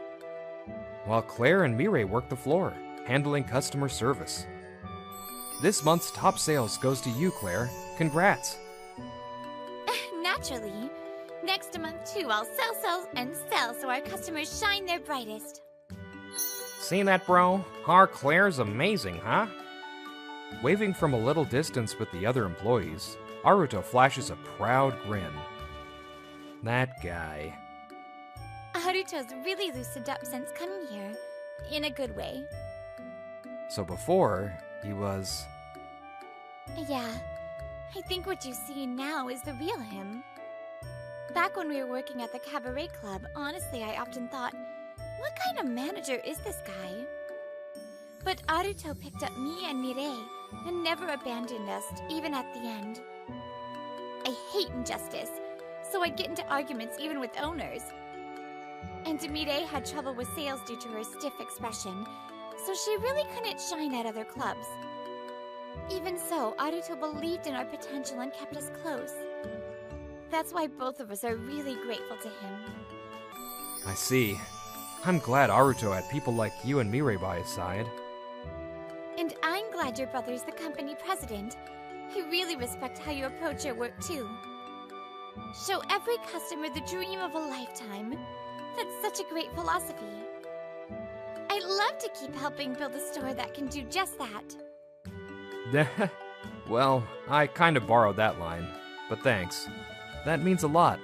while Claire and Mireille work the floor, handling customer service. This month's top sales goes to you, Claire. Congrats! Naturally. Next month, too, I'll sell so our customers shine their brightest. See that, bro? Our Claire's amazing, huh? Waving from a little distance with the other employees, Aruto flashes a proud grin. That guy. Aruto's really loosened up since coming here. in a good way. So before, he was... Yeah, I think what you see now is the real him. Back when we were working at the cabaret club, honestly, I often thought, what kind of manager is this guy? But Aruto picked up me and Mirei and never abandoned us, even at the end. I hate injustice, so I'd get into arguments even with owners. And Mirei had trouble with sales due to her stiff expression, so she really couldn't shine at other clubs. Even so, Aruto believed in our potential and kept us close. That's why both of us are really grateful to him. I see. I'm glad Aruto had people like you and Mirei by his side. And I'm glad your brother's the company president. I really respect how you approach your work, too. Show every customer the dream of a lifetime. That's such a great philosophy. I'd love to keep helping build a store that can do just that. Well, I kind of borrowed that line, but thanks. That means a lot.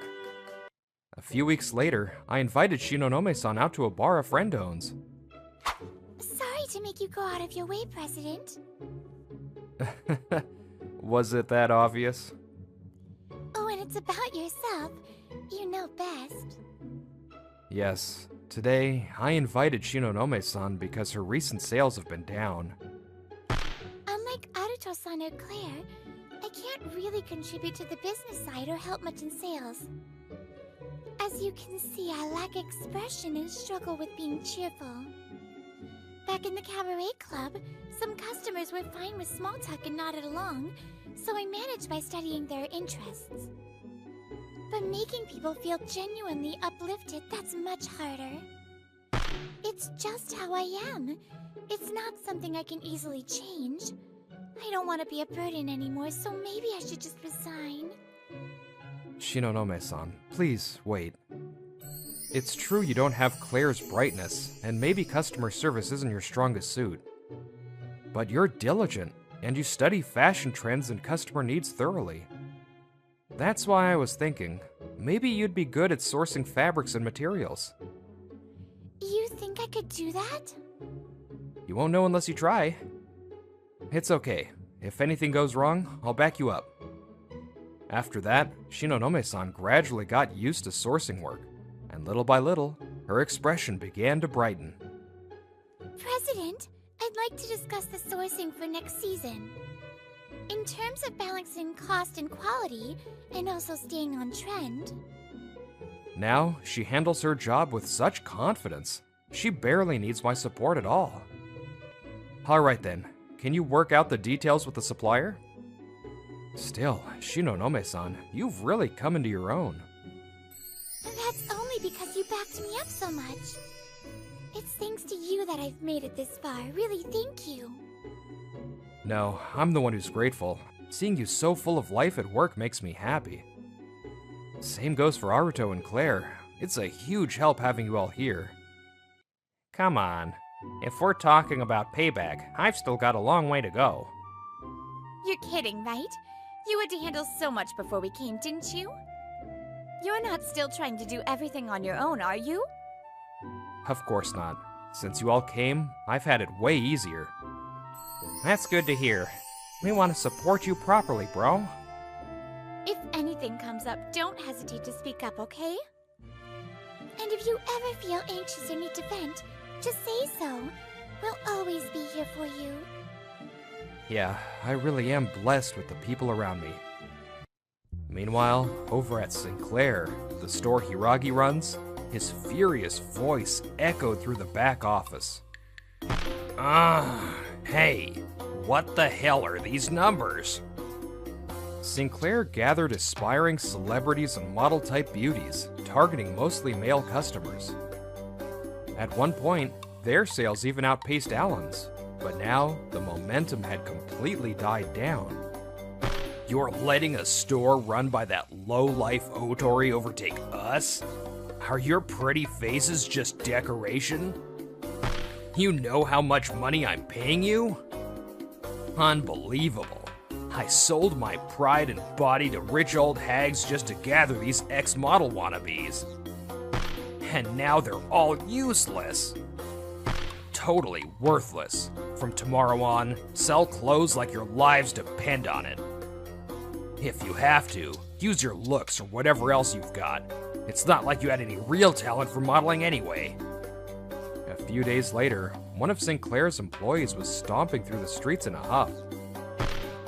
A few weeks later, I invited Shinonome-san out to a bar a friend owns. Sorry to make you go out of your way, President. Was it that obvious? Oh, and it's about yourself. You know best. Yes. Today, I invited Shinonome-san because her recent sales have been down. Unlike Aruto-san or Claire, I can't really contribute to the business side or help much in sales. As you can see, I lack expression and struggle with being cheerful. Back in the cabaret club, some customers were fine with small talk and nodded along, so I managed by studying their interests. But making people feel genuinely uplifted, that's much harder. It's just how I am. It's not something I can easily change. I don't want to be a burden anymore, so maybe I should just resign. Shinonome-san, please wait. It's true you don't have Claire's brightness, and maybe customer service isn't your strongest suit. But you're diligent, and you study fashion trends and customer needs thoroughly. That's why I was thinking, maybe you'd be good at sourcing fabrics and materials. You think I could do that? You won't know unless you try. It's okay. If anything goes wrong, I'll back you up. After that, Shinonome-san gradually got used to sourcing work, and little by little, her expression began to brighten. President, I'd like to discuss the sourcing for next season. In terms of balancing cost and quality, and also staying on trend. Now, she handles her job with such confidence, she barely needs my support at all. Alright then, can you work out the details with the supplier? Still, Shinonome-san, you've really come into your own. That's only because you backed me up so much. It's thanks to you that I've made it this far. Really, thank you. No, I'm the one who's grateful. Seeing you so full of life at work makes me happy. Same goes for Aruto and Claire. It's a huge help having you all here. Come on. If we're talking about payback, I've still got a long way to go. You're kidding, right? You had to handle so much before we came, didn't you? You're not still trying to do everything on your own, are you? Of course not. Since you all came, I've had it way easier. That's good to hear. We want to support you properly, bro. If anything comes up, don't hesitate to speak up, okay? And if you ever feel anxious or need to vent, just say so. We'll always be here for you. Yeah, I really am blessed with the people around me. Meanwhile, over at Sinclair, the store Hiragi runs, his furious voice echoed through the back office. Hey, what the hell are these numbers? Sinclair gathered aspiring celebrities and model-type beauties, targeting mostly male customers. At one point, their sales even outpaced Alan's, but now the momentum had completely died down. You're letting a store run by that low-life Otori overtake us? Are your pretty faces just decoration? You know how much money I'm paying you? Unbelievable. I sold my pride and body to rich old hags just to gather these ex-model wannabes. And now they're all useless. totally worthless. From tomorrow on, sell clothes like your lives depend on it. If you have to, use your looks or whatever else you've got. It's not like you had any real talent for modeling anyway. A few days later, one of Sinclair's employees was stomping through the streets in a huff.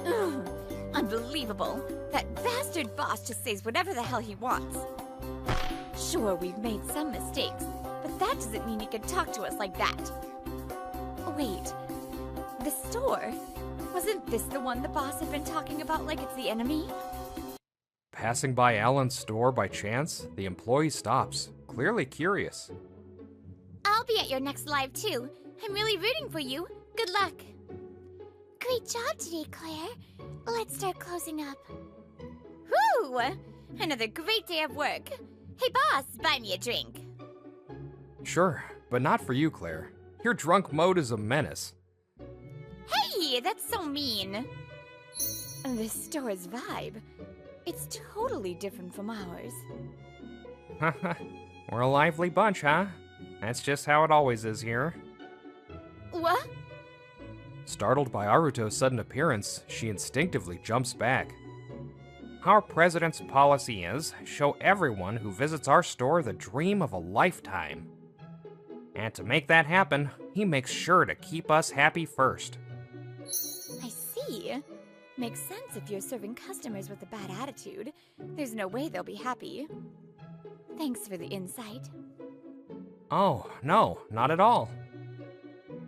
Ugh, unbelievable. That bastard boss just says whatever the hell he wants. Sure, we've made some mistakes, but that doesn't mean he can talk to us like that. Wait, the store? Wasn't this the one the boss had been talking about like it's the enemy? Passing by Alan's store by chance, the employee stops, clearly curious. I'll be at your next live too. I'm really rooting for you. Good luck. Great job today, Claire. Let's start closing up. Whew! Another great day of work. Hey boss, buy me a drink. Sure, but not for you, Claire. Your drunk mode is a menace. Hey, that's so mean. This store's vibe. It's totally different from ours. We're a lively bunch, huh? That's just how it always is here. What? Startled by Aruto's sudden appearance, she instinctively jumps back. Our president's policy is, show everyone who visits our store the dream of a lifetime. And to make that happen, he makes sure to keep us happy first. I see. Makes sense if you're serving customers with a bad attitude. There's no way they'll be happy. Thanks for the insight. Oh, no, not at all.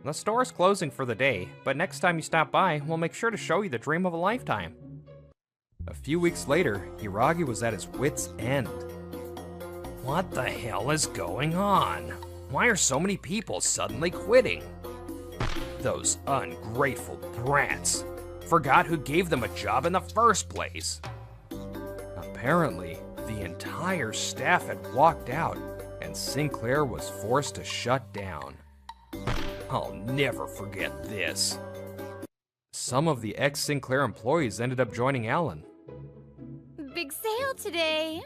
The store's closing for the day, but next time you stop by, we'll make sure to show you the dream of a lifetime. A few weeks later, Hiragi was at his wit's end. What the hell is going on? Why are so many people suddenly quitting? Those ungrateful brats. Forgot who gave them a job in the first place. Apparently, the entire staff had walked out, and Sinclair was forced to shut down. I'll never forget this. Some of the ex-Sinclair employees ended up joining Alan. Big sale today.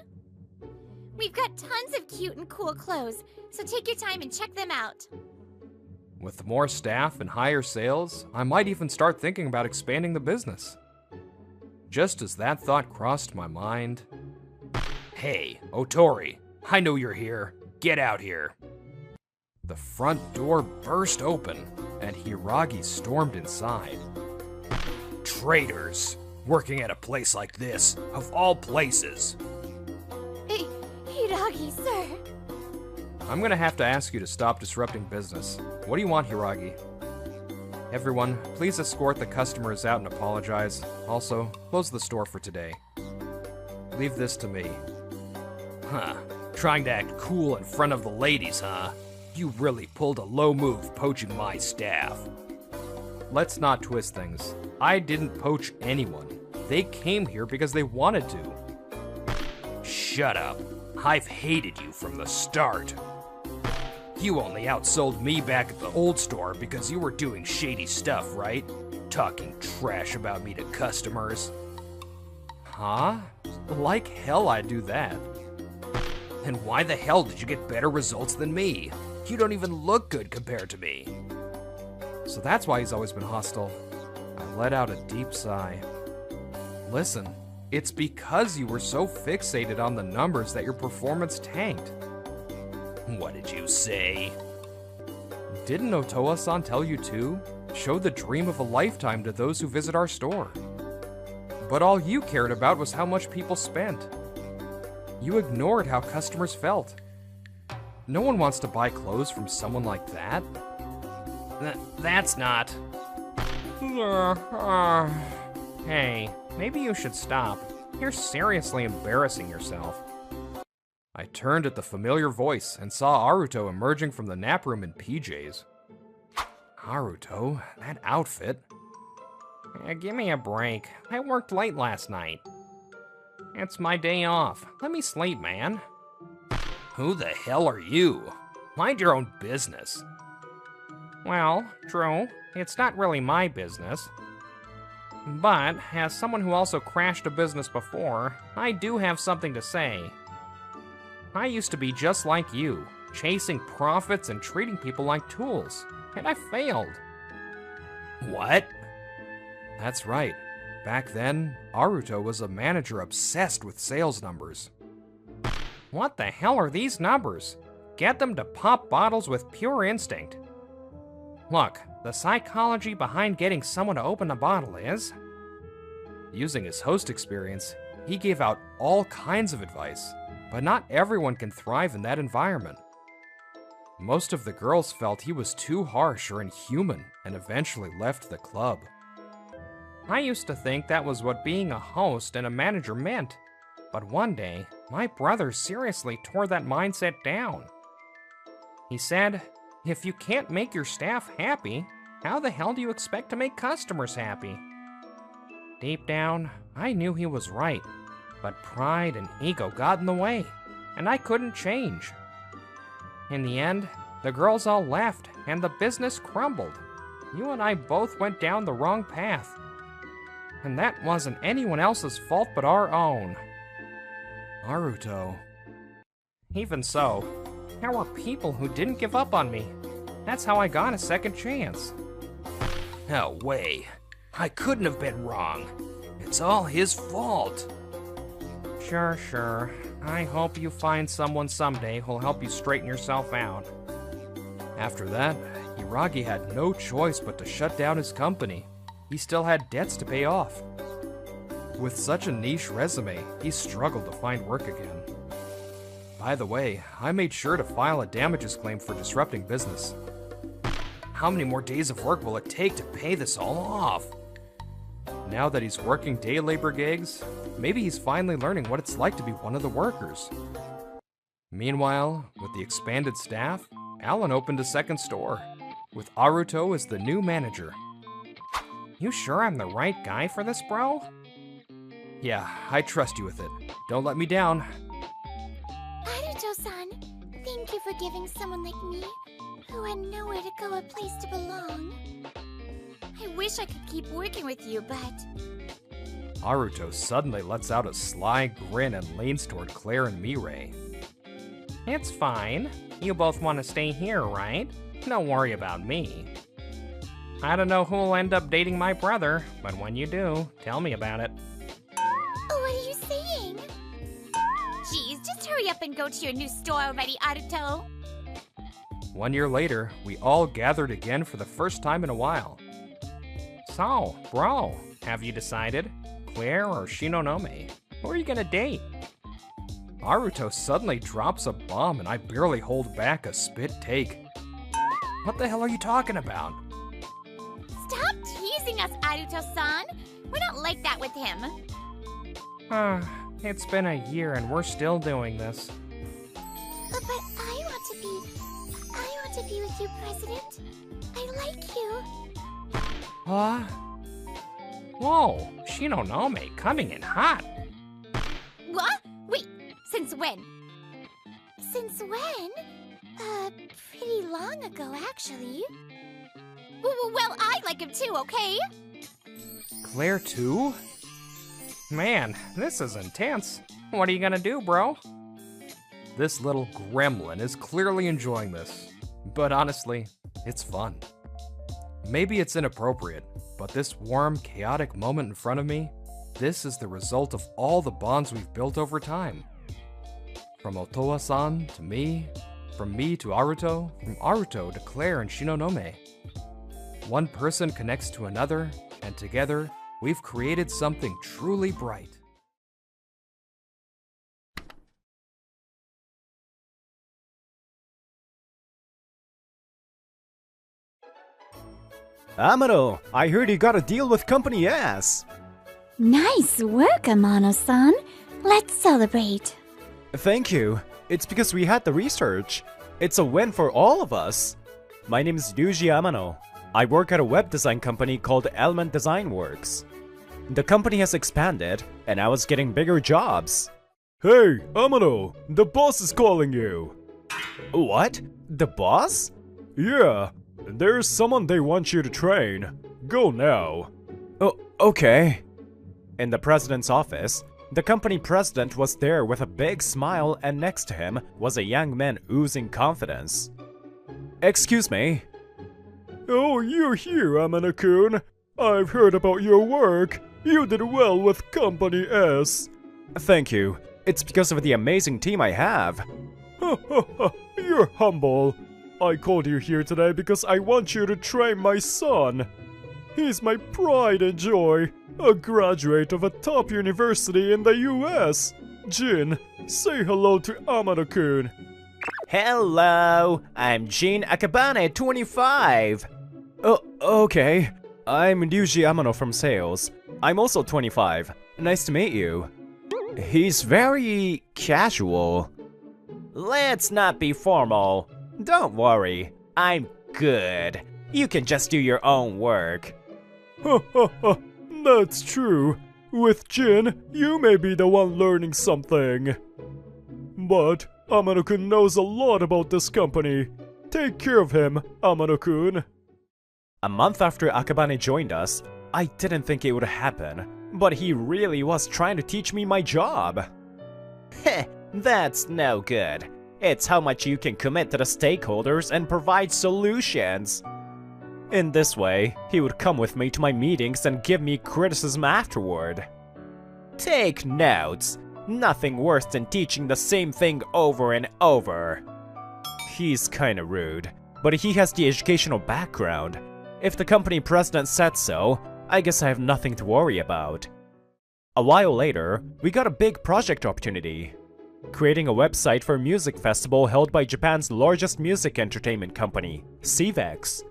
We've got tons of cute and cool clothes, so take your time and check them out. With more staff and higher sales, I might even start thinking about expanding the business. Just as that thought crossed my mind... Hey, Otori, I know you're here. Get out here. The front door burst open, and Hiragi stormed inside. Traitors! Working at a place like this, of all places. Hiragi, sir. I'm gonna have to ask you to stop disrupting business. What do you want, Hiragi? Everyone, please escort the customers out and apologize. Also, close the store for today. Leave this to me. Huh. Trying to act cool in front of the ladies, huh? You really pulled a low move poaching my staff. Let's not twist things. I didn't poach anyone. They came here because they wanted to. Shut up. I've hated you from the start. You only outsold me back at the old store because you were doing shady stuff, right? Talking trash about me to customers. Huh? Like hell I'd do that. Then why the hell did you get better results than me? You don't even look good compared to me. So that's why he's always been hostile. I let out a deep sigh. Listen, it's because you were so fixated on the numbers that your performance tanked. What did you say? Didn't Otoa-san tell you too? Show the dream of a lifetime to those who visit our store. But all you cared about was how much people spent. You ignored how customers felt. No one wants to buy clothes from someone like that. That's not... Hey, maybe you should stop. You're seriously embarrassing yourself. I turned at the familiar voice and saw Aruto emerging from the nap room in PJs. Aruto, that outfit. Give me a break. I worked late last night. It's my day off. Let me sleep, man. Who the hell are you? Mind your own business. Well, true. It's not really my business. But, as someone who also crashed a business before, I do have something to say. I used to be just like you, chasing profits and treating people like tools. and I failed. What? That's right. Back then, Aruto was a manager obsessed with sales numbers. What the hell are these numbers? Get them to pop bottles with pure instinct. Look, the psychology behind getting someone to open a bottle is... Using his host experience, he gave out all kinds of advice, but not everyone can thrive in that environment. Most of the girls felt he was too harsh or inhuman and eventually left the club. I used to think that was what being a host and a manager meant, but one day, my brother seriously tore that mindset down. He said, if you can't make your staff happy, how the hell do you expect to make customers happy? Deep down, I knew he was right, but pride and ego got in the way, and I couldn't change. In the end, the girls all left, and the business crumbled. You and I both went down the wrong path. And that wasn't anyone else's fault but our own. Aruto. Even so, there were people who didn't give up on me. That's how I got a second chance. No way. I couldn't have been wrong. It's all his fault. Sure. I hope you find someone someday who'll help you straighten yourself out. After that, Hiragi had no choice but to shut down his company. He still had debts to pay off. With such a niche resume, he struggled to find work again. By the way, I made sure to file a damages claim for disrupting business. How many more days of work will it take to pay this all off? Now that he's working day labor gigs, maybe he's finally learning what it's like to be one of the workers. Meanwhile, with the expanded staff, Alan opened a second store, with Aruto as the new manager. You sure I'm the right guy for this, bro? Yeah, I trust you with it. Don't let me down. Aruto-san, thank you for giving someone like me, who had nowhere to go, a place to belong. I wish I could keep working with you, but... Aruto suddenly lets out a sly grin and leans toward Claire and Mirai. It's fine. You both want to stay here, right? Don't worry about me. I don't know who'll end up dating my brother, but when you do, tell me about it. What are you saying? Geez, just hurry up and go to your new store already, Aruto. 1 year later, we all gathered again for the first time in a while. So, bro, have you decided? Claire or Shinonome? Who are you gonna date? Aruto suddenly drops a bomb and I barely hold back a spit take. What the hell are you talking about? Stop teasing us, Aruto-san. We're not like that with him. It's been a year and we're still doing this. But I want to be with you, President. I like you. Huh? Whoa, Shinonome coming in hot. What? Wait, since when? Since when? Pretty long ago, actually. Well, I like him too, okay? Claire too? Man, this is intense. What are you gonna do, bro? This little gremlin is clearly enjoying this. But honestly, it's fun. Maybe it's inappropriate, but this warm, chaotic moment in front of me, this is the result of all the bonds we've built over time. From Otoa-san to me, from me to Aruto, from Aruto to Claire and Shinonome. One person connects to another, and together, we've created something truly bright. Amano, I heard you got a deal with Company S. Nice work, Amano-san. Let's celebrate. Thank you. It's because we had the research. It's a win for all of us. My name is Ryuji Amano. I work at a web design company called Element Design Works. The company has expanded, and I was getting bigger jobs. Hey, Amano, the boss is calling you. What? The boss? Yeah, there's someone they want you to train. Go now. Oh, okay. In the president's office, the company president was there with a big smile, and next to him was a young man oozing confidence. Excuse me. Oh, you're here, Amano-kun. I've heard about your work. You did well with Company S. Thank you. It's because of the amazing team I have. Ha ha ha, you're humble. I called you here today because I want you to train my son. He's my pride and joy, a graduate of a top university in the US. Jin, say hello to Amano-kun. Hello, I'm Jin Akabane, 25. Oh, okay. I'm Ryuji Amano from sales. I'm also 25. Nice to meet you. He's very casual. Let's not be formal. Don't worry, I'm good. You can just do your own work. Ha ha ha, that's true. With Jin, you may be the one learning something. But Amano-kun knows a lot about this company. Take care of him, Amano-kun. A month after Akabane joined us, I didn't think it would happen, but he really was trying to teach me my job. Heh, that's no good. It's how much you can commit to the stakeholders and provide solutions. In this way, he would come with me to my meetings and give me criticism afterward. Take notes. Nothing worse than teaching the same thing over and over. He's kinda rude, but he has the educational background. If the company president said so, I guess I have nothing to worry about. A while later, we got a big project opportunity. Creating a website for a music festival held by Japan's largest music entertainment company, CVEX.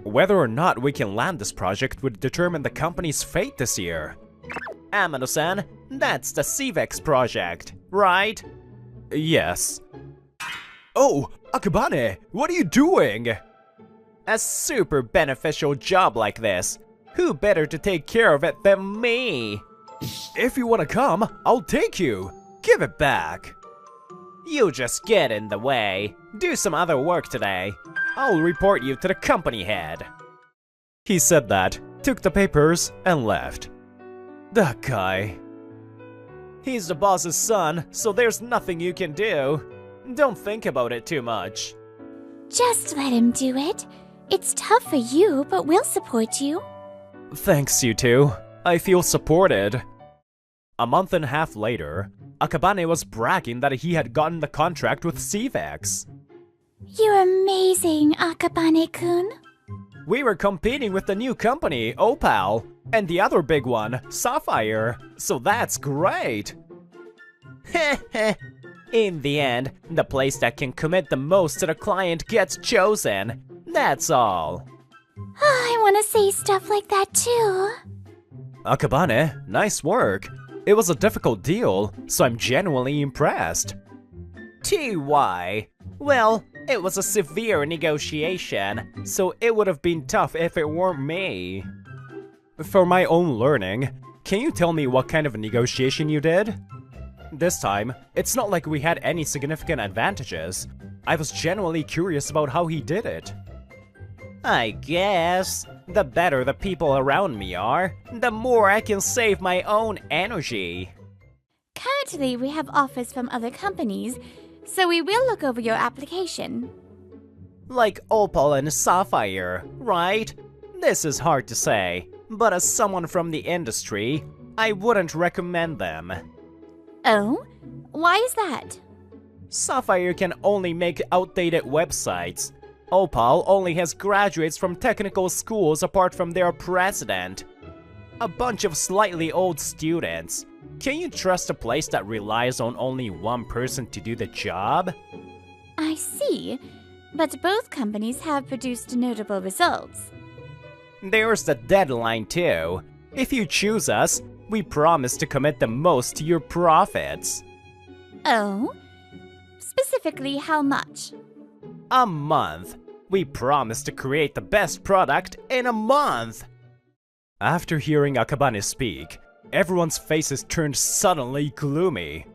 Whether or not we can land this project would determine the company's fate this year. Amano-san, that's the CVEX project, right? Yes. Oh, Akabane, what are you doing? A super beneficial job like this. Who better to take care of it than me? If you wanna come, I'll take you. Give it back. You just get in the way. Do some other work today. I'll report you to the company head. He said that, took the papers, and left. That guy. He's the boss's son, so there's nothing you can do. Don't think about it too much. Just let him do it. It's tough for you, but we'll support you. Thanks, you two. I feel supported. A month and a half later, Akabane was bragging that he had gotten the contract with CVEX. You're amazing, Akabane-kun. We were competing with the new company, Opal, and the other big one, Sapphire, so that's great. Heh. In the end, the place that can commit the most to the client gets chosen. That's all. I want to say stuff like that too. Akabane, nice work. It was a difficult deal, so I'm genuinely impressed. TY. Well, it was a severe negotiation, so it would have been tough if it weren't me. For my own learning, can you tell me what kind of a negotiation you did? This time, it's not like we had any significant advantages. I was genuinely curious about how he did it. I guess. The better the people around me are, the more I can save my own energy. Currently, we have offers from other companies, so we will look over your application. Like Opal and Sapphire, right? This is hard to say, but as someone from the industry, I wouldn't recommend them. Oh? Why is that? Sapphire can only make outdated websites. Opal only has graduates from technical schools apart from their president. A bunch of slightly old students. Can you trust a place that relies on only one person to do the job? I see. But both companies have produced notable results. There's the deadline too. If you choose us, we promise to commit the most to your profits. Oh? Specifically, how much? A month. We promise to create the best product in a month. After hearing Akabane speak, everyone's faces turned suddenly gloomy.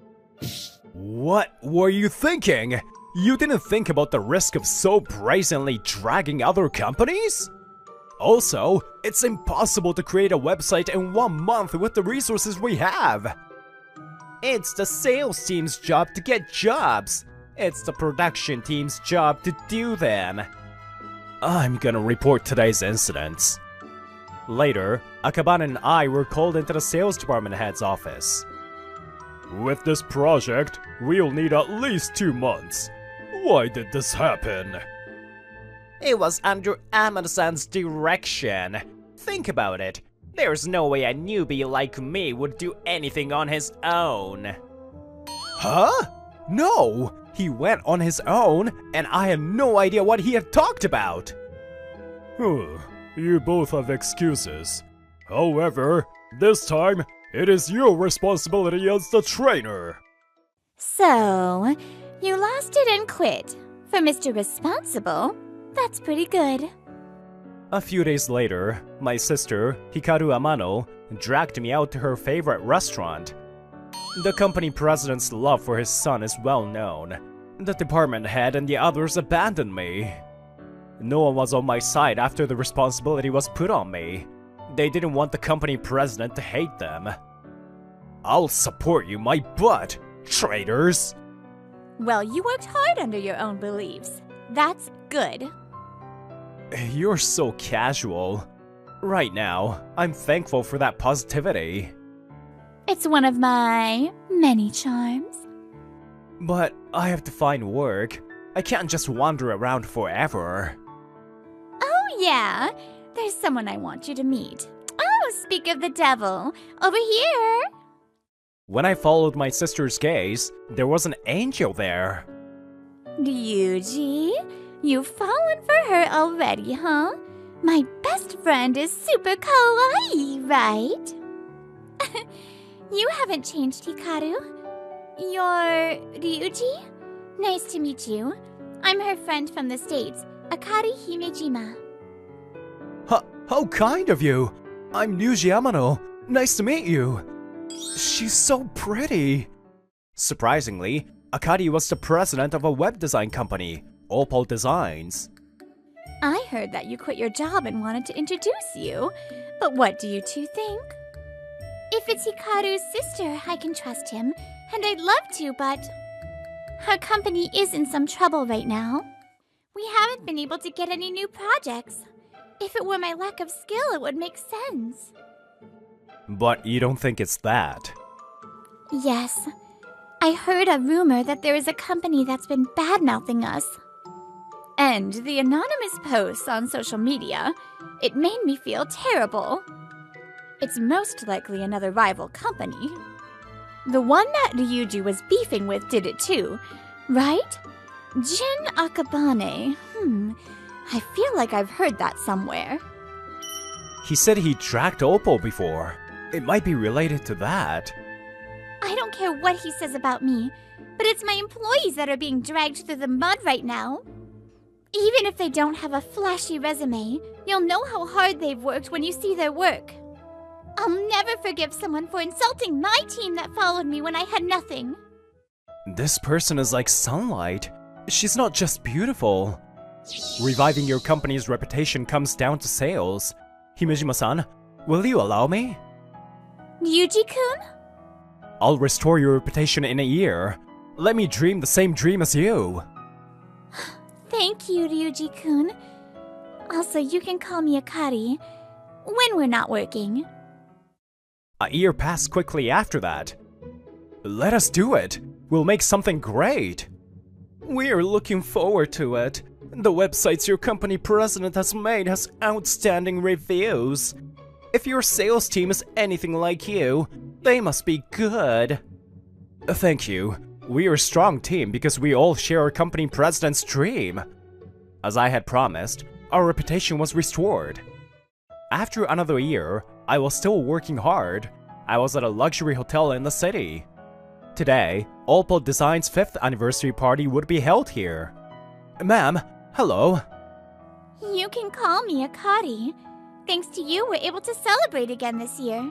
What were you thinking? You didn't think about the risk of so brazenly dragging other companies? Also, it's impossible to create a website in 1 month with the resources we have. It's the sales team's job to get jobs. It's the production team's job to do them. I'm gonna report today's incidents. Later, Akabane and I were called into the sales department head's office. With this project, we'll need at least 2 months. Why did this happen? It was under Amazon's direction. Think about it. There's no way a newbie like me would do anything on his own. Huh? No! He went on his own, and I had no idea what he had talked about! You both have excuses. However, this time, it is your responsibility as the trainer. So, you lost it and quit. For Mr. Responsible, that's pretty good. A few days later, my sister, Hikaru Amano, dragged me out to her favorite restaurant. The company president's love for his son is well known. The department head and the others abandoned me. No one was on my side after the responsibility was put on me. They didn't want the company president to hate them. I'll support you my butt, traitors! Well, you worked hard under your own beliefs. That's good. You're so casual. Right now, I'm thankful for that positivity. It's one of my many charms. But I have to find work. I can't just wander around forever. Oh, yeah. There's someone I want you to meet. Oh, speak of the devil. Over here. When I followed my sister's gaze, there was an angel there. Ryuji, you've fallen for her already, huh? My best friend is super kawaii, right? You haven't changed, Hikaru. You're Ryuji? Nice to meet you. I'm her friend from the States, Akari Himejima. How kind of you! I'm Ryuji Amano. Nice to meet you. She's so pretty. Surprisingly, Akari was the president of a web design company, Opal Designs. I heard that you quit your job and wanted to introduce you. But what do you two think? If it's Hikaru's sister, I can trust him, and I'd love to, but our company is in some trouble right now. We haven't been able to get any new projects. If it were my lack of skill, it would make sense. But you don't think it's that? Yes. I heard a rumor that there is a company that's been bad-mouthing us. And the anonymous posts on social media, it made me feel terrible. It's most likely another rival company. The one that Ryuji was beefing with did it too, right? Jin Akabane. I feel like I've heard that somewhere. He said he tracked Opal before. It might be related to that. I don't care what he says about me, but it's my employees that are being dragged through the mud right now. Even if they don't have a flashy resume, you'll know how hard they've worked when you see their work. I'll never forgive someone for insulting my team that followed me when I had nothing. This person is like sunlight. She's not just beautiful. Reviving your company's reputation comes down to sales. Himejima-san, will you allow me? Ryuji-kun? I'll restore your reputation in a year. Let me dream the same dream as you. Thank you, Ryuji-kun. Also, you can call me Akari when we're not working. A year passed quickly after that. Let us do it. We'll make something great. We're looking forward to it. The websites your company president has made has outstanding reviews. If your sales team is anything like you, they must be good. Thank you. We are a strong team because we all share our company president's dream. As I had promised, our reputation was restored. After another year, I was still working hard. I was at a luxury hotel in the city. Today, Opal Design's 5th anniversary party would be held here. Ma'am, hello. You can call me Akari. Thanks to you, we're able to celebrate again this year.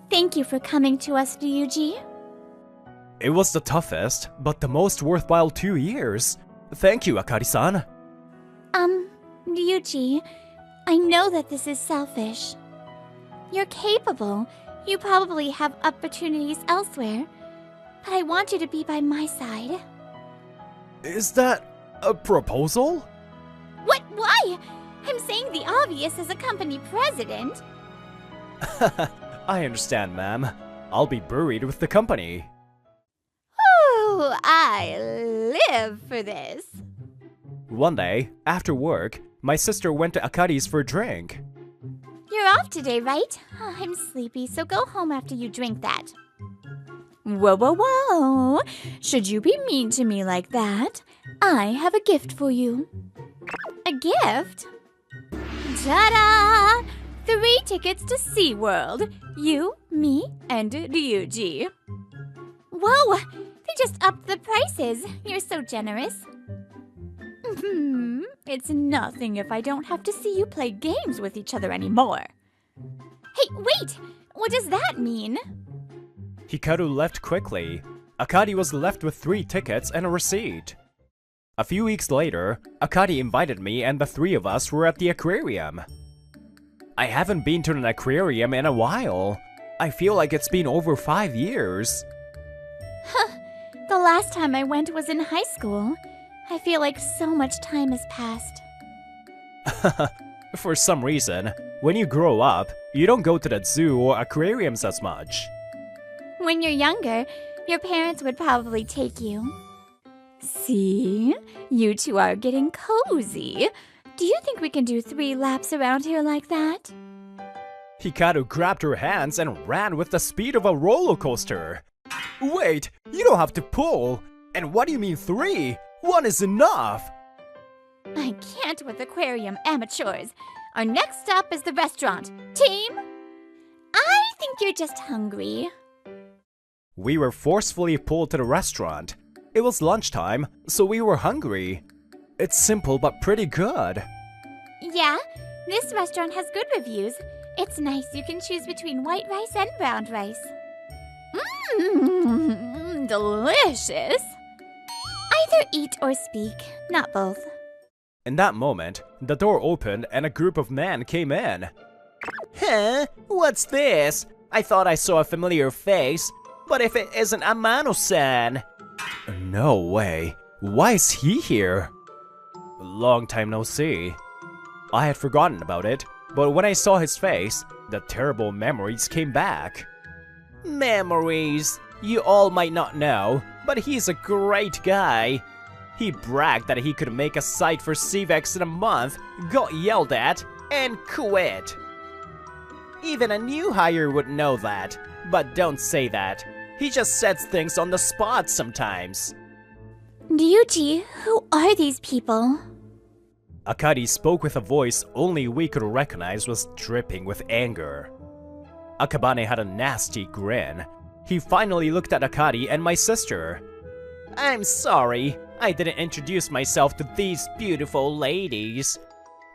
Thank you for coming to us, Ryuji. It was the toughest, but the most worthwhile 2 years. Thank you, Akari-san. Ryuji, I know that this is selfish. You're capable. You probably have opportunities elsewhere. But I want you to be by my side. Is that a proposal? What Why? I'm saying the obvious as a company president. I understand, ma'am. I'll be buried with the company. Oh, I live for this. One day, after work, my sister went to Akari's for a drink. You're off today, right? Oh, I'm sleepy, so go home after you drink that. Whoa, whoa, whoa. Should you be mean to me like that? I have a gift for you. A gift? Ta-da! 3 tickets to SeaWorld. You, me, and Ryuji. Whoa! They just upped the prices. You're so generous. It's nothing if I don't have to see you play games with each other anymore. Hey, wait! What does that mean? Hikaru left quickly. Akari was left with 3 tickets and a receipt. A few weeks later, Akari invited me and the 3 of us were at the aquarium. I haven't been to an aquarium in a while. I feel like it's been over 5 years. The last time I went was in high school. I feel like so much time has passed. For some reason, when you grow up, you don't go to the zoo or aquariums as much. When you're younger, your parents would probably take you. See? You two are getting cozy. Do you think we can do 3 laps around here like that? Hikaru grabbed her hands and ran with the speed of a roller coaster. Wait, you don't have to pull. And what do you mean 3? 1 is enough. I can't with aquarium amateurs. Our next stop is the restaurant. Team? I think you're just hungry. We were forcefully pulled to the restaurant. It was lunchtime, so we were hungry. It's simple but pretty good. Yeah, this restaurant has good reviews. It's nice you can choose between white rice and brown rice. Delicious! Either eat or speak, not both. In that moment, the door opened and a group of men came in. Huh? What's this? I thought I saw a familiar face, but if it isn't Amano-san. No way. Why is he here? Long time no see. I had forgotten about it, but when I saw his face, the terrible memories came back. Memories? You all might not know, but he's a great guy. He bragged that he could make a site for CVEX in a month, got yelled at, and quit. Even a new hire would know that, but don't say that. He just says things on the spot sometimes. Ryuji, who are these people? Akari spoke with a voice only we could recognize was dripping with anger. Akabane had a nasty grin. He finally looked at Akari and my sister. I'm sorry, I didn't introduce myself to these beautiful ladies.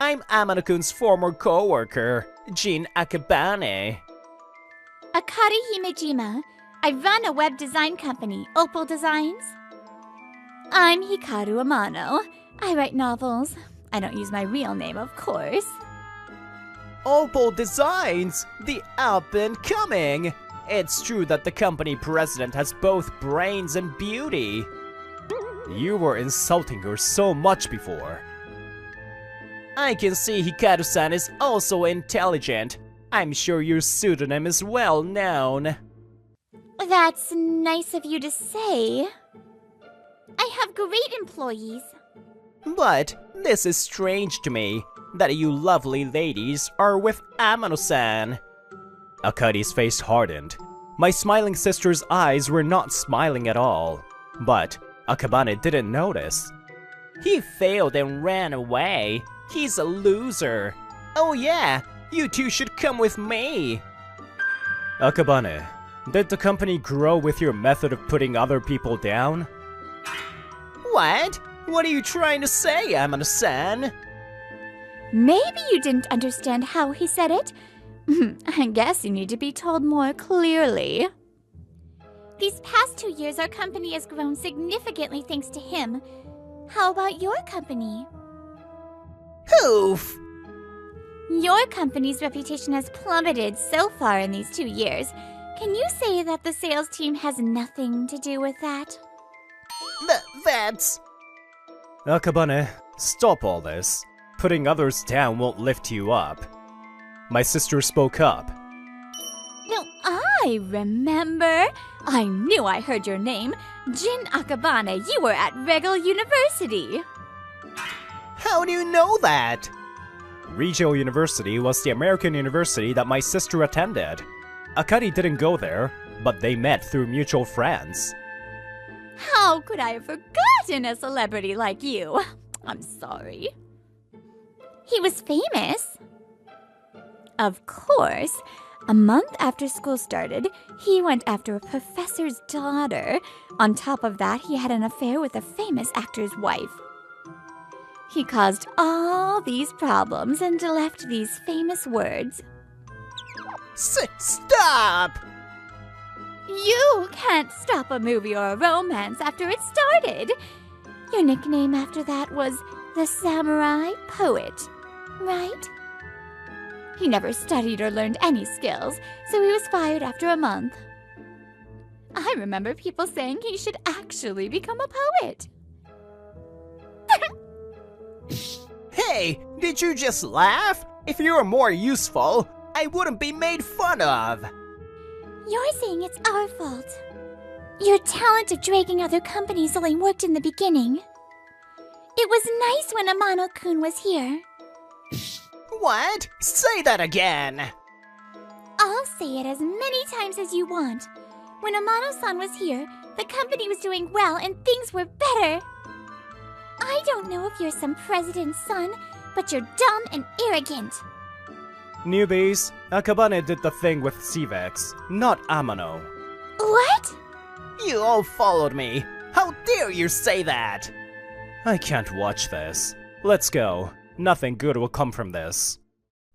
I'm Amano-kun's former co-worker, Jin Akabane. Akari Himejima. I run a web design company, Opal Designs. I'm Hikaru Amano. I write novels. I don't use my real name, of course. Opal Designs, the up and coming. It's true that the company president has both brains and beauty. You were insulting her so much before. I can see Hikaru-san is also intelligent. I'm sure your pseudonym is well known. That's nice of you to say. I have great employees. But this is strange to me, that you lovely ladies are with Amano-san. Akari's face hardened. My smiling sister's eyes were not smiling at all. But Akabane didn't notice. He failed and ran away. He's a loser. Oh yeah, you two should come with me. Akabane, did the company grow with your method of putting other people down? What? What are you trying to say, Amano-san? Maybe you didn't understand how he said it. I guess you need to be told more clearly. These past 2 years, our company has grown significantly thanks to him. How about your company? Oof! Your company's reputation has plummeted so far in these 2 years. Can you say that the sales team has nothing to do with that? That's... Akabane, stop all this. Putting others down won't lift you up. My sister spoke up. No, I remember. I knew I heard your name. Jin Akabane, you were at Regal University. How do you know that? Regio University was the American university that my sister attended. Akari didn't go there, but they met through mutual friends. How could I have forgotten a celebrity like you? I'm sorry. He was famous. Of course. A month after school started, he went after a professor's daughter. On top of that, he had an affair with a famous actor's wife. He caused all these problems and left these famous words. Stop! You can't stop a movie or a romance after it started. Your nickname after that was the Samurai Poet, right? He never studied or learned any skills, so he was fired after a month. I remember people saying he should actually become a poet. Hey, did you just laugh? If you were more useful, I wouldn't be made fun of. You're saying it's our fault. Your talent of dragging other companies only worked in the beginning. It was nice when Amano-kun was here. What? Say that again! I'll say it as many times as you want. When Amano-san was here, the company was doing well and things were better. I don't know if you're some president's son, but you're dumb and arrogant. Newbies, Akabane did the thing with Civex, not Amano. What? You all followed me. How dare you say that? I can't watch this. Let's go. Nothing good will come from this.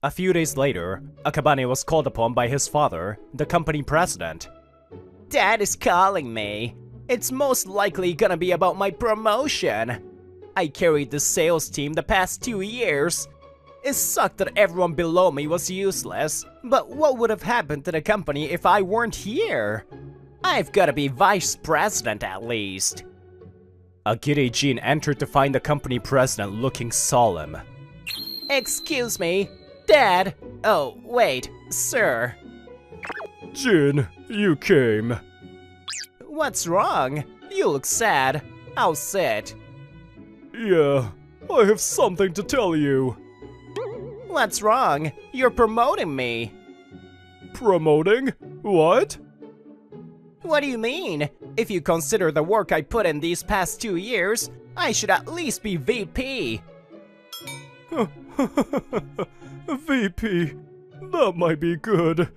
A few days later, Akabane was called upon by his father, the company president. Dad is calling me. It's most likely gonna be about my promotion. I carried the sales team the past 2 years. It sucked that everyone below me was useless, but what would have happened to the company if I weren't here? I've gotta be vice president at least. Agiri Jin entered to find the company president looking solemn. Excuse me, Dad? Oh, wait, sir. Jin, you came. What's wrong? You look sad. I'll sit. Yeah, I have something to tell you. What's wrong? You're promoting me. Promoting? What? What do you mean? If you consider the work I put in these past 2 years, I should at least be VP. VP, that might be good.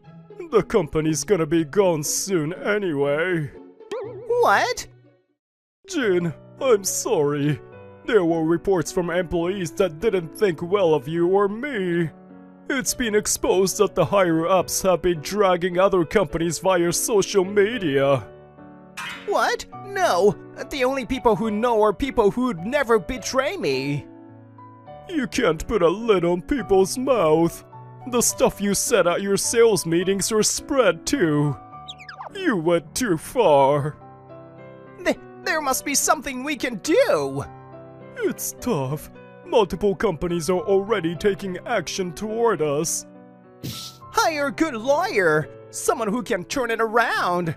The company's gonna be gone soon anyway. What? Jin, I'm sorry. There were reports from employees that didn't think well of you or me. It's been exposed that the higher-ups have been dragging other companies via social media. What? No! The only people who know are people who'd never betray me. You can't put a lid on people's mouth. The stuff you said at your sales meetings are spread too. You went too far. There must be something we can do! It's tough. Multiple companies are already taking action toward us. Hire a good lawyer! Someone who can turn it around!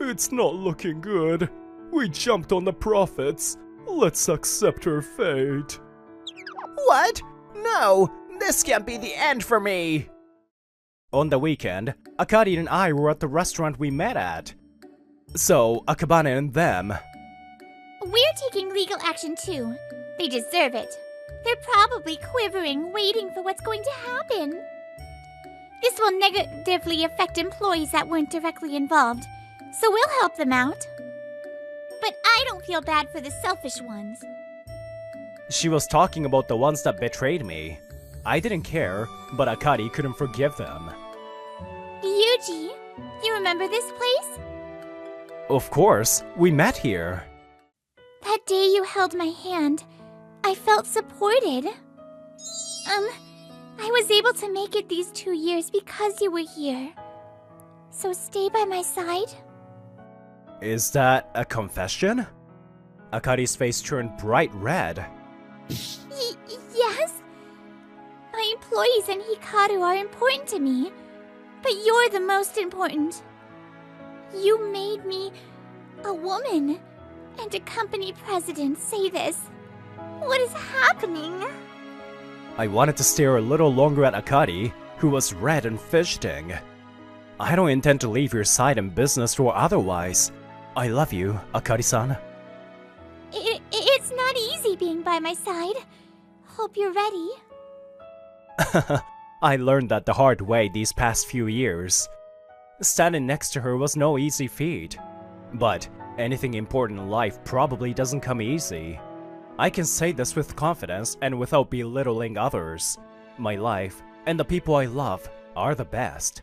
It's not looking good. We jumped on the profits. Let's accept her fate. What? No! This can't be the end for me! On the weekend, Akari and I were at the restaurant we met at. So, Akabane and them. We're taking legal action too. They deserve it. They're probably quivering, waiting for what's going to happen. This will negatively affect employees that weren't directly involved, so we'll help them out. But I don't feel bad for the selfish ones. She was talking about the ones that betrayed me. I didn't care, but Akari couldn't forgive them. Yuji, you remember this place? Of course, we met here. That day you held my hand, I felt supported. I was able to make it these 2 years because you were here. So stay by my side. Is that a confession? Akari's face turned bright red. Yes? employees in Hikaru are important to me, but you're the most important. You made me a woman and a company president say this. What is happening? I wanted to stare a little longer at Akari, who was red and fidgeting. I don't intend to leave your side in business or otherwise. I love you, Akari-san. It's not easy being by my side. Hope you're ready. I learned that the hard way these past few years. Standing next to her was no easy feat. But anything important in life probably doesn't come easy. I can say this with confidence and without belittling others. My life and the people I love are the best.